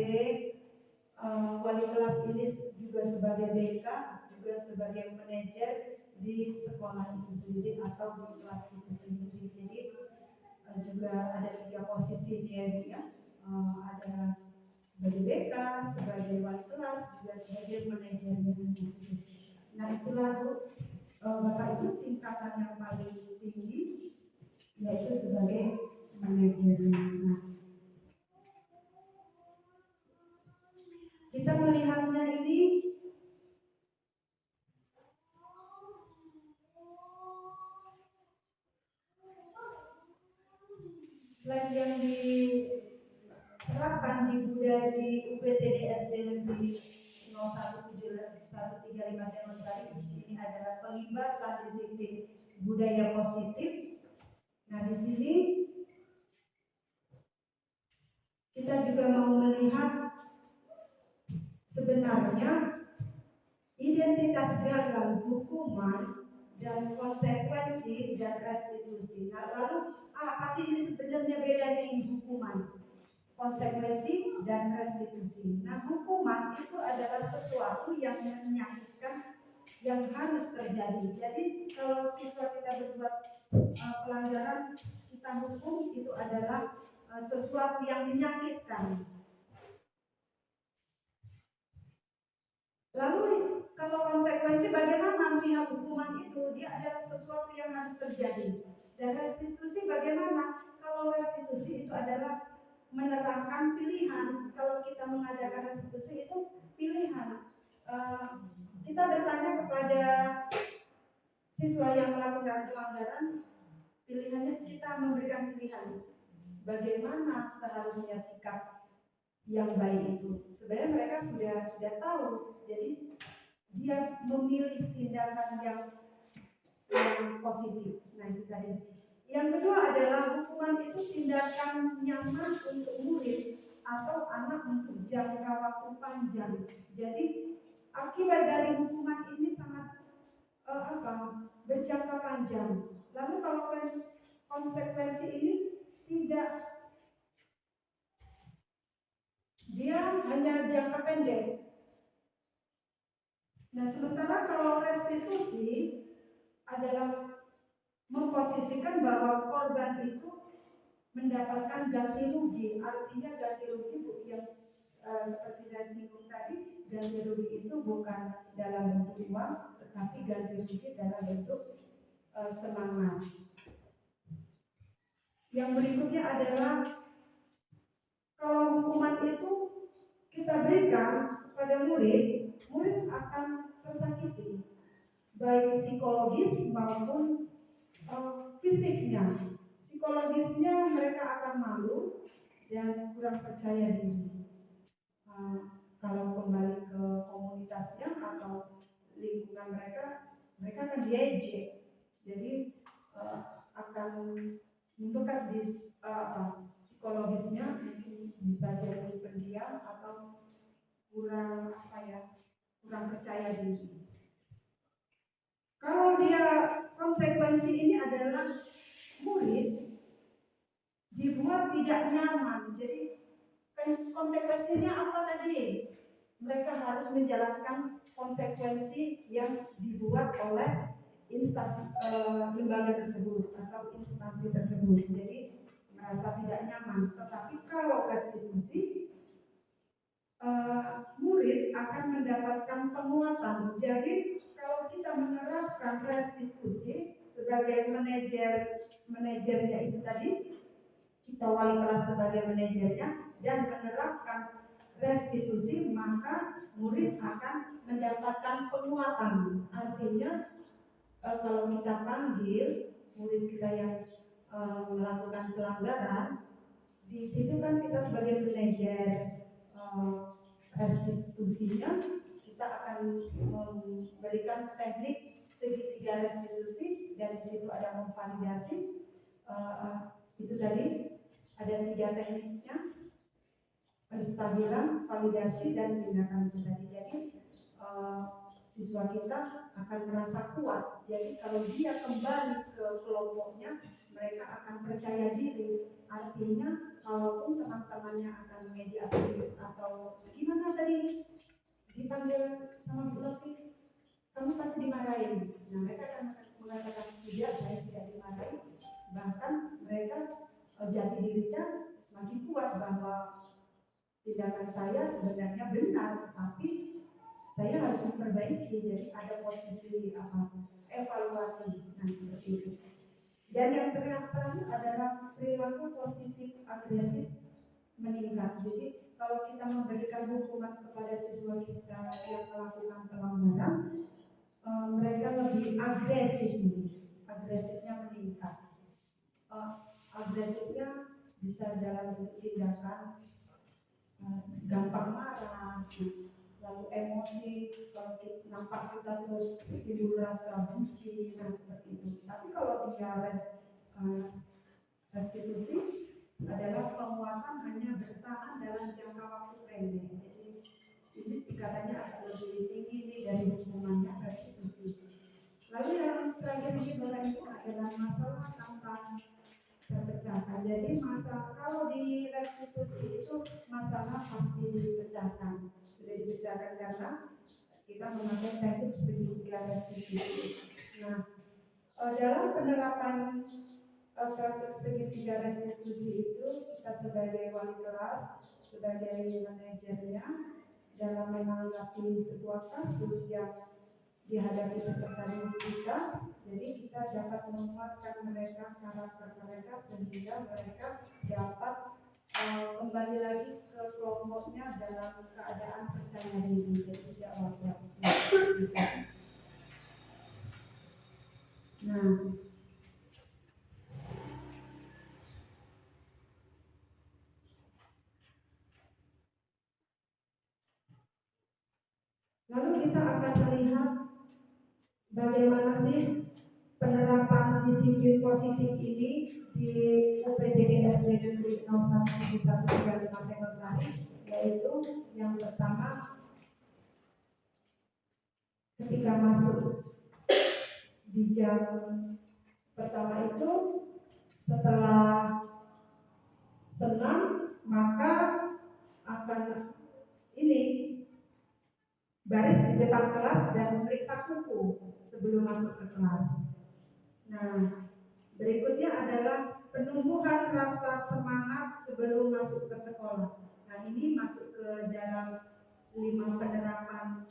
wali kelas ini juga sebagai BK, juga sebagai manajer di sekolah itu sendiri atau di kelas itu sendiri. Jadi juga ada 3 posisi dia, ada sebagai BK, sebagai wali kelas, juga sebagai manajernya. Nah, itulah Bapak Ibu tingkatan yang paling tinggi, yaitu sebagai manajernya. Nah, kita melihatnya ini selain yang diterapkan di budaya di UPTD SD Negeri 0113 Senotari, ini adalah pelibasan disiplin budaya positif. Nah, di sini kita juga mau melihat sebenarnya identitas gagal, hukuman, dan konsekuensi dan restitusi. Nah, lalu apa sih sebenarnya bedanya ini hukuman, konsekuensi, dan restitusi? Nah, hukuman itu adalah sesuatu yang menyakitkan yang harus terjadi. Jadi kalau siswa kita berbuat pelanggaran, kita hukum, itu adalah sesuatu yang menyakitkan. Lalu kalau konsekuensi, bagaimana melihat hukuman itu? Dia adalah sesuatu yang harus terjadi. Dan restitusi bagaimana? Kalau restitusi itu adalah menerapkan pilihan. Kalau kita mengadakan restitusi itu pilihan. Kita bertanya kepada siswa yang melakukan pelanggaran, pilihannya kita memberikan pilihan. Bagaimana seharusnya sikap yang baik itu? Sebenarnya mereka sudah tahu. Jadi dia memilih tindakan yang positif. Nah, itu tadi. Yang kedua adalah hukuman itu tindakan nyaman untuk murid atau anak untuk jangka waktu panjang. Jadi akibat dari hukuman ini sangat berjangka panjang. Lalu kalau konsekuensi ini tidak, dia hanya jangka pendek. Nah, sementara kalau restitusi adalah memposisikan bahwa korban itu mendapatkan ganti rugi. Artinya ganti rugi yang seperti saya singgung tadi, ganti rugi itu bukan dalam bentuk uang, tetapi ganti rugi dalam bentuk semangat. Yang berikutnya adalah kalau hukuman itu kita berikan kepada murid, murid akan tersakiti, baik psikologis maupun fisiknya. Psikologisnya mereka akan malu dan kurang percaya diri. Kalau kembali ke komunitasnya atau lingkungan mereka akan diejek. Jadi akan membekas di psikologisnya, bisa jadi pendiam atau kurang percaya diri. Kalau dia konsekuensi ini adalah murid dibuat tidak nyaman. Jadi konsekuensinya apa tadi? Mereka harus menjalankan konsekuensi yang dibuat oleh instansi lembaga tersebut atau instansi tersebut. Jadi merasa tidak nyaman. Tetapi kalau restitusi, murid akan mendapatkan penguatan. Jadi kalau kita menerapkan restitusi sebagai manajernya itu tadi, kita wali kelas sebagai manajernya dan menerapkan restitusi, maka murid akan mendapatkan penguatan. Artinya kalau kita panggil murid kita yang melakukan pelanggaran, di situ kan kita sebagai manajer restitusinya, kita akan memberikan teknik segitiga restitusi dan di situ ada memvalidasi. Itu tadi ada 3 tekniknya: penstabilan, validasi, dan tindakan itu tadi. Jadi siswa kita akan merasa kuat. Jadi kalau dia kembali ke kelompoknya, mereka akan percaya diri. Artinya kalaupun teman-temannya akan meja atau gimana tadi dipanggil sama Bu Lati, kamu pasti dimarahin. Nah, mereka akan mengatakan tidak, saya tidak dimarahin. Bahkan mereka jati dirinya semakin kuat bahwa tindakan saya sebenarnya benar, tapi saya harus memperbaiki. Jadi ada posisi evaluasi, nah seperti itu. Dan yang terakhir adalah perilaku positif agresif meningkat. Jadi kalau kita memberikan hukuman kepada siswa kita yang melakukan pelanggaran, mereka lebih agresif, agresifnya meningkat. Agresifnya bisa dalam bentuk tindakan gampang marah, lalu emosi, kalau nampak kita terus timbul rasa benci, nah seperti itu. Tapi kalau dia restitusi adalah penguatan hanya bertahan dalam jangka waktu pendek. Jadi ini tingkatannya akan lebih tinggi ini dari hukumannya restitusi. Lalu yang terakhir ini Bapak Ibu adalah masalah tentang terpecahkan. Jadi kalau di restitusi itu masalah pasti dipecahkan. Sudah dipecahkan karena kita memakai teknik segitiga restitusi. Nah, dalam penerapan praktik segitiga restitusi itu, kita sebagai wali kelas, sebagai manajernya, dalam menanggapi sebuah kasus yang dihadapi peserta didik kita, jadi kita dapat menguatkan mereka, karakter mereka, sehingga mereka dapat kembali lagi ke kelompoknya dalam keadaan percaya diri, jadi tidak was-was. Nah, lalu kita akan melihat bagaimana sih penerapan disiplin positif ini di UPTD SD Negeri 017135 Sengosari, yaitu yang pertama, ketika masuk di jam pertama itu, setelah senam maka akan ini baris di depan kelas dan memeriksa kuku sebelum masuk ke kelas. Nah, berikutnya adalah penumbuhan rasa semangat sebelum masuk ke sekolah. Nah, ini masuk ke dalam 5 penerapan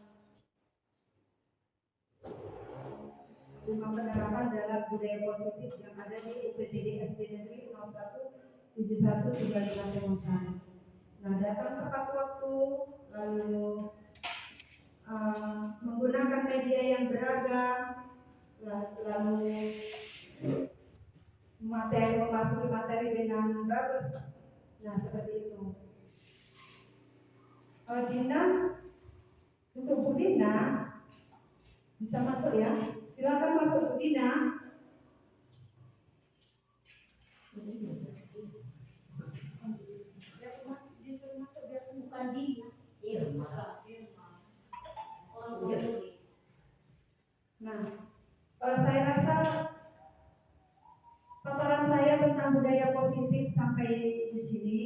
dalam budaya positif yang ada di UPTD SD Negeri 017135 Sengosari. Nah, datang tepat waktu, lalu menggunakan media yang beragam, lalu memasuki materi dengan bagus. Nah, seperti itu. Dina, untuk Bu Dina bisa masuk ya. Silakan masuk Bu Dina. Disuruh masuk biar bukan Dina. Irma. Nah, saya rasa paparan saya tentang budaya positif sampai di sini.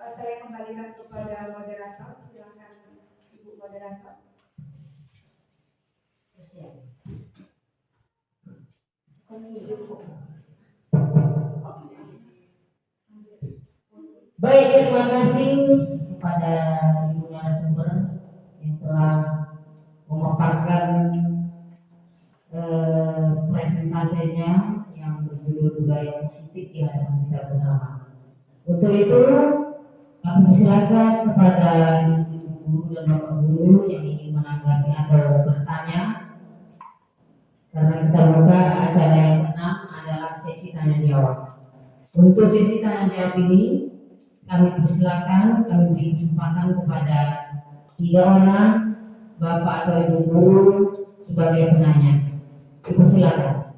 Saya kembalikan kepada moderator. Silakan Ibu moderator. Baik, terima kasih kepada Ibu narasumber yang telah memaparkan presentasinya yang berjudul budaya positif di hadapan kita bersama. Untuk itu, kami persilakan kepada ibu guru dan bapak guru yang ingin menanggapi atau bertanya. Karena kita buka acara yang keenam adalah sesi tanya jawab. Untuk sesi tanya jawab ini, kami persilakan, kami beri kesempatan kepada 3 orang bapak atau ibu guru sebagai penanya. Dipersilakan.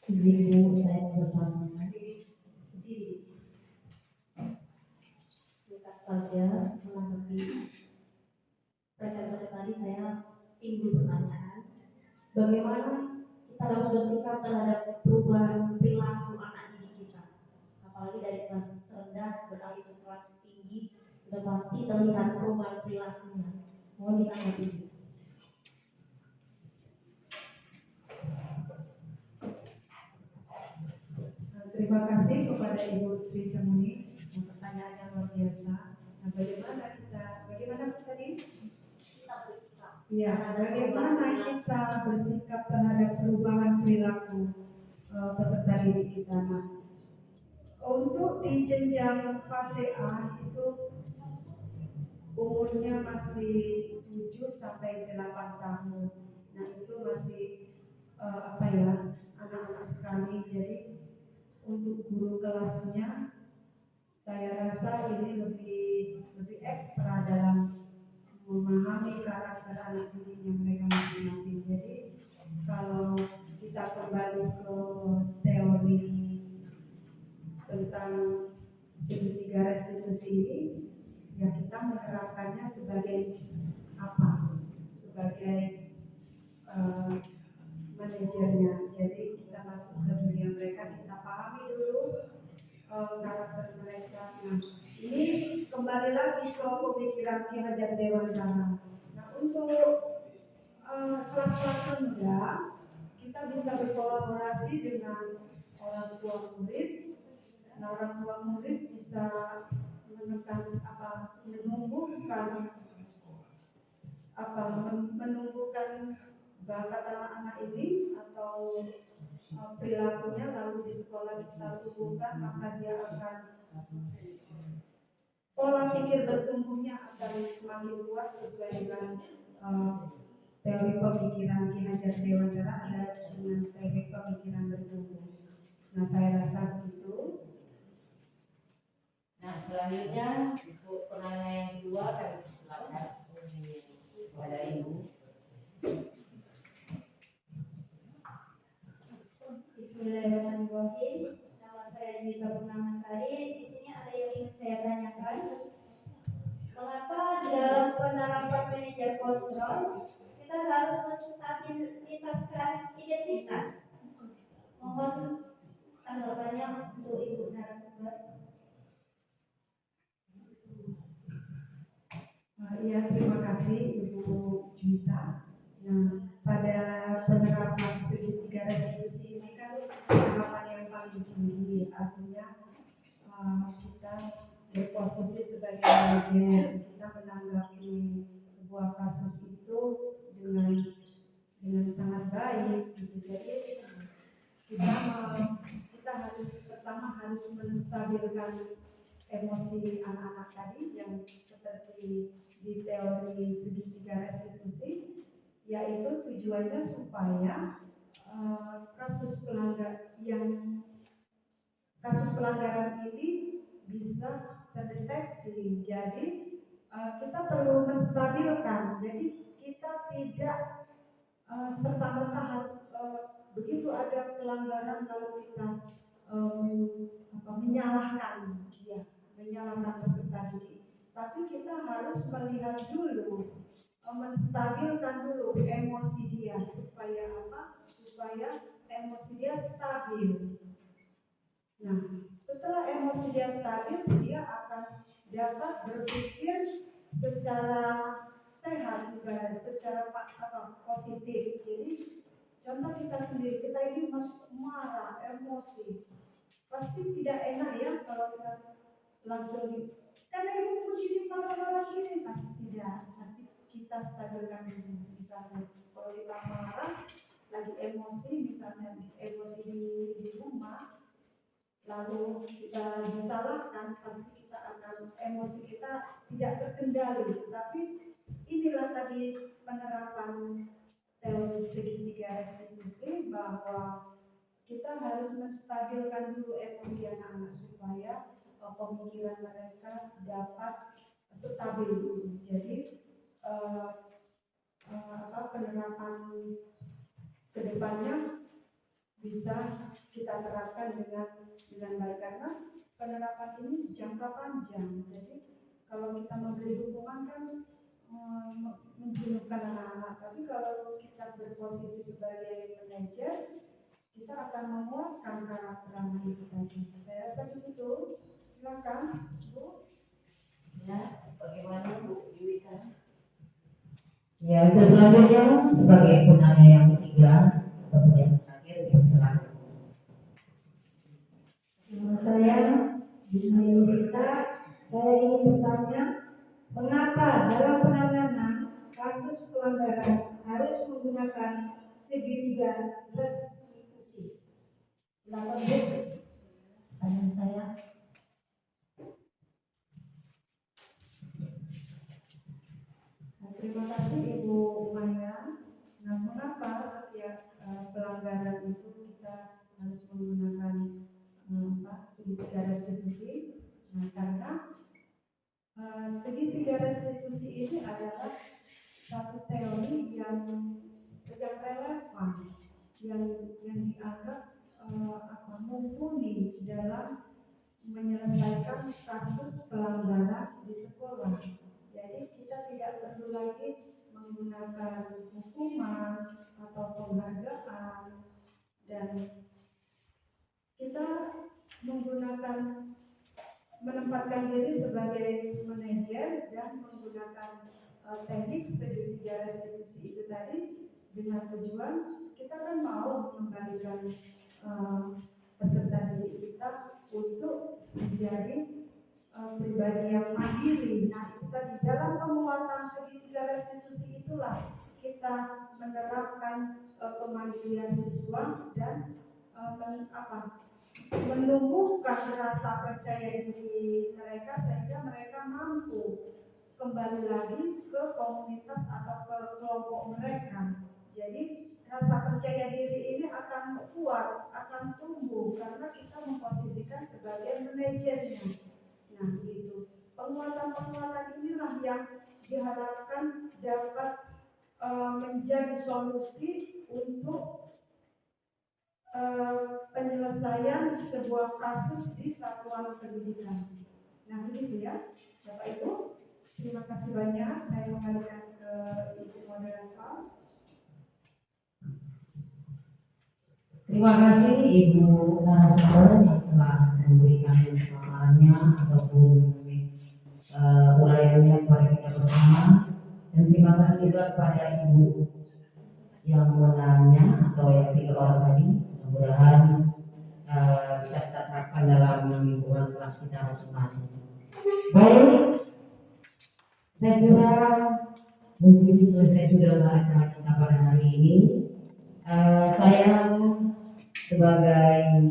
Ibu, saya mau bertanya. Singkat saja menanggapi presentasi tadi, saya timbul pertanyaan, bagaimana kita harus bersikap terhadap perubahan perilaku anak didik kita, apalagi dari kelas rendah beralih ke kelas tinggi, sudah pasti terlihat perubahan perilakunya. Mohon ditanggapi. Terima kasih kepada Ibu Sri Temuni, pertanyaan yang luar biasa. Nah, bagaimana tadi? Ya, bagaimana kita bersikap terhadap perubahan perilaku peserta didik kita. Nah, untuk di jenjang fase A itu umurnya masih 7 sampai 8 tahun. Nah, itu masih anak-anak sekali. Jadi untuk guru kelasnya, saya rasa ini lebih ekstra dalam memahami karakter anak didiknya mereka masing-masing. Jadi kalau kita kembali ke teori tentang segitiga restitusi ini, ya kita menerapkannya sebagai apa? Sebagai manajernya. Jadi kita masuk ke dunia mereka, kita pahami dulu karakter mereka. Nah, ini kembali lagi ke pemikiran Ki Hajar Dewantara. Nah, untuk kelas-kelas rendah, kita bisa berkolaborasi dengan orang tua murid. Nah, orang tua murid bisa menumbuhkan bakat anak-anak ini atau perilakunya, lalu di sekolah kita tumbuhkan, maka dia akan pola pikir bertumbuhnya akan semakin kuat sesuai dengan teori pemikiran Ki Hajar Dewantara ada dengan teori pemikiran bertumbuh. Nah, saya rasa begitu. Nah, selanjutnya untuk penanya yang kedua kami persilakan kepada ibu. Bismillahirrahmanirrahim. Nama saya Yudha Purnamasari. Di sini ada yang ingin saya tanyakan. Mengapa di dalam penerapan manajer kontrol kita harus menstabilitaskan identitas? Mohon tanggapannya untuk Ibu narasumber. Ya, terima kasih Ibu Juwita. Nah, pada penerapan segitiga restitusi ini kan tahapan yang paling tinggi, artinya kita berposisi sebagai manajer, kita menanggapi sebuah kasus itu dengan sangat baik. Gitu. Jadi kita harus pertama menstabilkan emosi anak-anak tadi yang seperti di teori segitiga restitusi, yaitu tujuannya supaya kasus pelanggaran ini bisa terdeteksi. Jadi kita perlu menstabilkan. Jadi kita tidak serta-merta begitu ada pelanggaran lalu kita menyalahkan peserta didik. Tapi kita harus melihat dulu, menstabilkan dulu emosi dia supaya emosi dia stabil. Nah, setelah emosi dia stabil, dia akan dapat berpikir secara sehat juga, secara positif. Jadi Contoh kita sendiri, kita ini masuk marah, emosi, pasti tidak enak ya kalau kita langsung karena ibu begini marah-marah gini, pasti tidak, pasti kita stabilkan dulu. Misalnya kalau kita marah lagi emosi, misalnya emosi di rumah, lalu kita disalahkan, pasti kita akan emosi kita tidak terkendali. Tapi inilah tadi penerapan teori segitiga restitusi, bahwa kita harus menstabilkan dulu emosi anak-anak supaya pemikiran mereka dapat stabil dulu. Jadi penerapan kedepannya bisa kita terapkan dengan baik, karena penerapan ini jangka panjang. Jadi kalau kita memberi hukuman kan menjenuhkan anak-anak, tapi kalau kita berposisi sebagai manajer, kita akan menguatkan karakter anak itu tadi. Saya rasa begitu. Silakan, Bu. Ya, bagaimana Bu Yuwika? Ya, untuk selanjutnya sebagai penanya yang ketiga atau yang terakhir, silakan. Nama saya Bima Yusita. Saya ingin bertanya, mengapa dalam penanganan kasus pelanggaran harus menggunakan segitiga restitusi? Silakan Bu. Pertanyaan saya. Terima kasih Ibu Maya. Nah, mengapa setiap pelanggaran itu kita harus menggunakan segitiga restitusi? Nah, karena segitiga restitusi ini adalah satu teori yang relevan, yang dianggap mumpuni dalam menyelesaikan kasus pelanggaran di sekolah. Jadi kita tidak perlu lagi menggunakan hukuman atau penghargaan, dan kita menempatkan diri sebagai manajer dan menggunakan teknik segitiga restitusi itu tadi dengan tujuan kita kan mau mengembalikan peserta didik kita untuk menjadi pribadi yang mandiri. Nah, itu tadi dalam penguatan segitiga restitusi itulah kita menerapkan kemandirian siswa dan menumbuhkan rasa percaya diri mereka sehingga mereka mampu kembali lagi ke komunitas atau ke kelompok mereka. Jadi rasa percaya diri ini akan kuat, akan tumbuh karena kita memposisikan sebagai manajernya. Nah, begitu. Penguatan-penguatan inilah yang diharapkan dapat menjadi solusi untuk penyelesaian sebuah kasus di satuan pendidikan. Nah, begitu ya, Bapak Ibu. Terima kasih banyak. Saya kembalikan ke Ibu moderator. Terima kasih Ibu narasumber yang telah memberikan pemaparannya ataupun uraiannya kepada kita bersama, dan terima kasih juga kepada Ibu yang menanya atau yang tiga orang tadi. Mudah-mudahan bisa kita terapkan dalam lingkungan kelas kita masing-masing. Baik, saya kira mungkin selesai sudah acara kita pada hari ini. Saya sebagai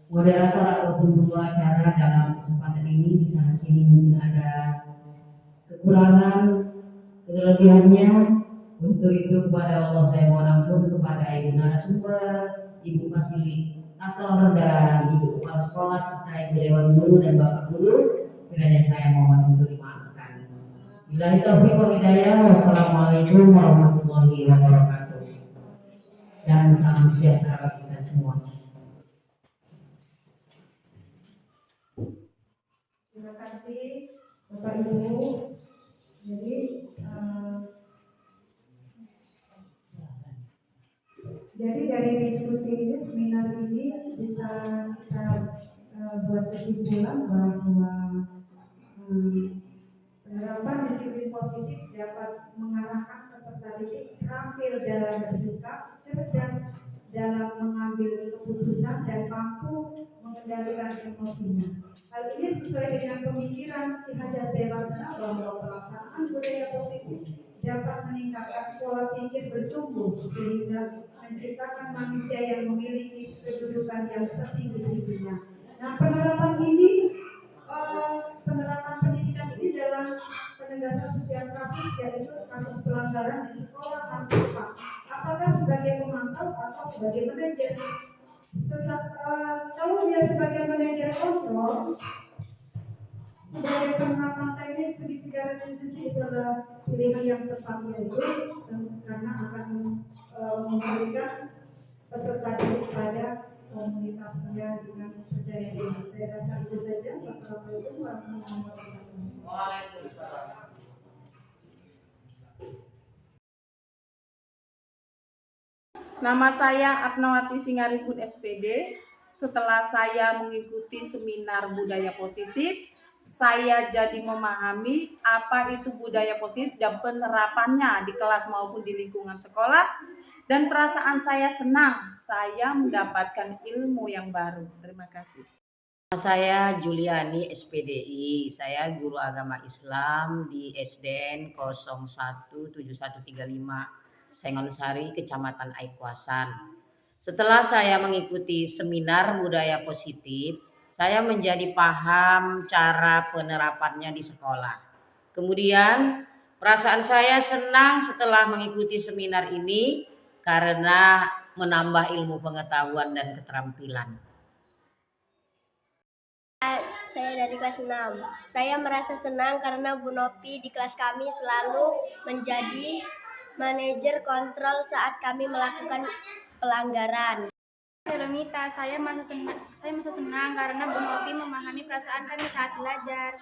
moderator ataupun pembawa acara dalam kesempatan ini di sana sini mungkin ada kekurangan, kelebihannya. Untuk itu kepada Allah saya mohon ampun, kepada Ibu narasumber, Ibu Fasili atau dan Ibu Kepala Sekolah serta Ibu Dewan Guru dan Bapak Guru, kiranya saya mohon untuk dimaafkan. Billahi taufiq wal hidayah. Wassalamualaikum warahmatullahi wabarakatuh. Dan salam sejahtera bagi kita semua. Terima kasih Bapak Ibu. Jadi dari diskusi ini, seminar ini bisa kita buat kesimpulan bahwa penerapan disiplin positif dapat mengarahkan peserta didik terampil dalam bersikap, cerdas dalam mengambil keputusan dan mampu mengendalikan emosinya. Hal ini sesuai dengan pemikiran Ki Hajar Dewantara bahwa pelaksanaan budaya positif dapat meningkatkan pola pikir bertumbuh sehingga menciptakan manusia yang memiliki kedudukan yang setinggi-tingginya. Nah, penerapan pendidikan ini dalam penegasan setiap kasus, yaitu kasus pelanggaran di sekolah harus tepat. Apakah sebagai pemantau atau sebagai manajer? Kalau dia sebagai manajer kontrol, sebagai penerapan teknik segitiga restitusi itu adalah pilihan yang tepat, yaitu karena akan memberikan peserta didik pada komunitasnya dengan percaya diri. Saya rasa itu saja. Wassalamualaikum warahmatullahi wabarakatuh. Nama saya Apnawati Singaripun SPD. Setelah saya mengikuti seminar budaya positif, saya jadi memahami apa itu budaya positif dan penerapannya di kelas maupun di lingkungan sekolah. Dan perasaan saya senang, saya mendapatkan ilmu yang baru. Terima kasih. Saya Juliani SPDI, saya guru agama Islam di SDN 017135 Sengon-Sari, Kecamatan Aikwasan. Setelah saya mengikuti seminar budaya positif, saya menjadi paham cara penerapannya di sekolah. Kemudian perasaan saya senang setelah mengikuti seminar ini karena menambah ilmu pengetahuan dan keterampilan. Saya dari kelas 6. Saya merasa senang karena Bu Nopi di kelas kami selalu menjadi manajer kontrol saat kami melakukan pelanggaran. Saya Romita, saya merasa senang karena Bu Nopi memahami perasaan kami saat belajar.